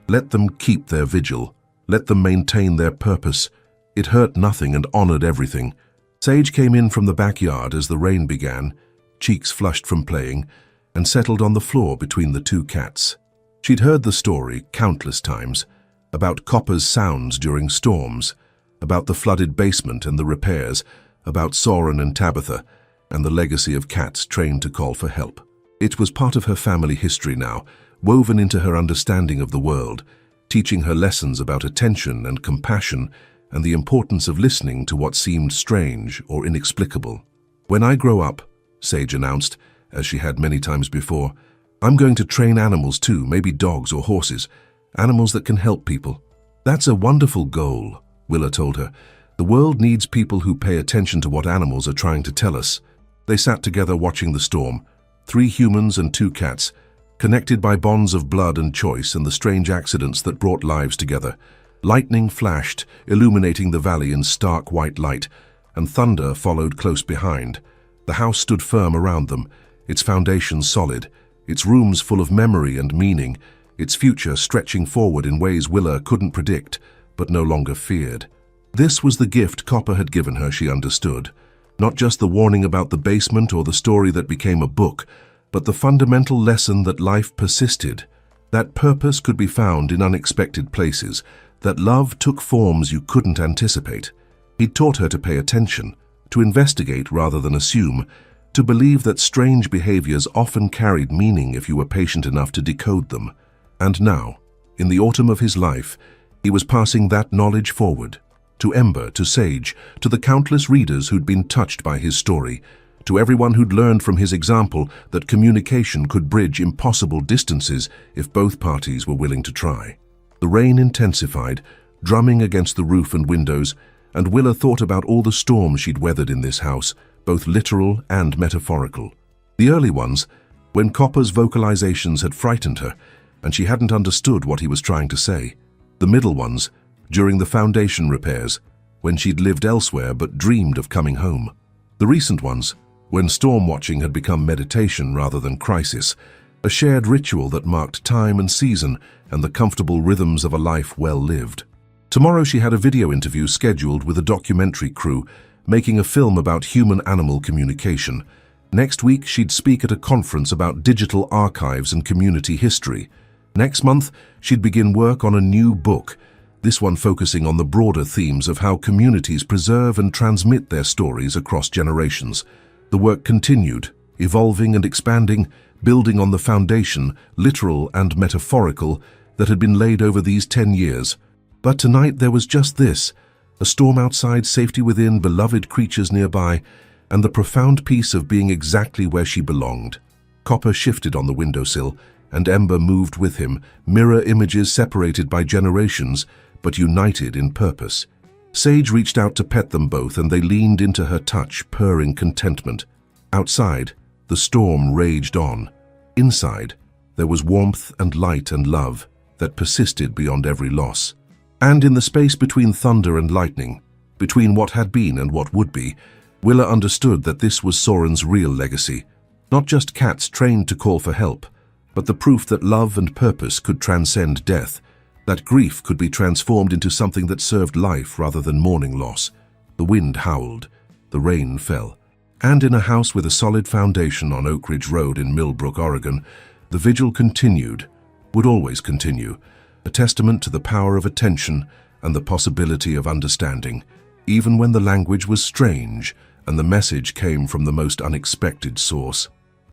Let them keep their vigil. Let them maintain their purpose. It hurt nothing and honored everything. Sage came in from the backyard as the rain began, cheeks flushed from playing, and settled on the floor between the two cats. She'd heard the story countless times, about Copper's sounds during storms, about the flooded basement and the repairs, about Soren and Tabitha, and the legacy of cats trained to call for help. It was part of her family history now, woven into her understanding of the world, teaching her lessons about attention and compassion and the importance of listening to what seemed strange or inexplicable. "When I grow up," Sage announced, as she had many times before, "I'm going to train animals too, maybe dogs or horses, animals that can help people." "That's a wonderful goal," Willa told her. "The world needs people who pay attention to what animals are trying to tell us." They sat together watching the storm, 3 humans and 2 cats, connected by bonds of blood and choice and the strange accidents that brought lives together. Lightning flashed, illuminating the valley in stark white light, and thunder followed close behind. The house stood firm around them, its foundations solid, its rooms full of memory and meaning, its future stretching forward in ways Willa couldn't predict, but no longer feared. This was the gift Copper had given her, she understood. Not just the warning about the basement or the story that became a book, but the fundamental lesson that life persisted, that purpose could be found in unexpected places, that love took forms you couldn't anticipate. He'd taught her to pay attention, to investigate rather than assume, to believe that strange behaviors often carried meaning if you were patient enough to decode them. And now, in the autumn of his life, he was passing that knowledge forward, to Ember, to Sage, to the countless readers who'd been touched by his story, to everyone who'd learned from his example that communication could bridge impossible distances if both parties were willing to try. The rain intensified, drumming against the roof and windows, and Willa thought about all the storms she'd weathered in this house, both literal and metaphorical. The early ones, when Copper's vocalizations had frightened her, and she hadn't understood what he was trying to say. The middle ones, during the foundation repairs, when she'd lived elsewhere but dreamed of coming home. The recent ones, when storm watching had become meditation rather than crisis, a shared ritual that marked time and season and the comfortable rhythms of a life well lived. Tomorrow she had a video interview scheduled with a documentary crew, making a film about human-animal communication. Next week she'd speak at a conference about digital archives and community history. Next month she'd begin work on a new book, this one focusing on the broader themes of how communities preserve and transmit their stories across generations. The work continued, evolving and expanding, building on the foundation, literal and metaphorical, that had been laid over these 10 years. But tonight there was just this, a storm outside, safety within, beloved creatures nearby, and the profound peace of being exactly where she belonged. Copper shifted on the windowsill, and Ember moved with him, mirror images separated by generations, but united in purpose. Sage reached out to pet them both, and they leaned into her touch, purring contentment. Outside, the storm raged on. Inside, there was warmth and light and love that persisted beyond every loss. And in the space between thunder and lightning, between what had been and what would be, Willa understood that this was Soren's real legacy. Not just cats trained to call for help, but the proof that love and purpose could transcend death, that grief could be transformed into something that served life rather than mourning loss. The wind howled, the rain fell, and in a house with a solid foundation on Oak Ridge Road in Millbrook, Oregon, the vigil continued, would always continue, a testament to the power of attention and the possibility of understanding, even when the language was strange and the message came from the most unexpected source.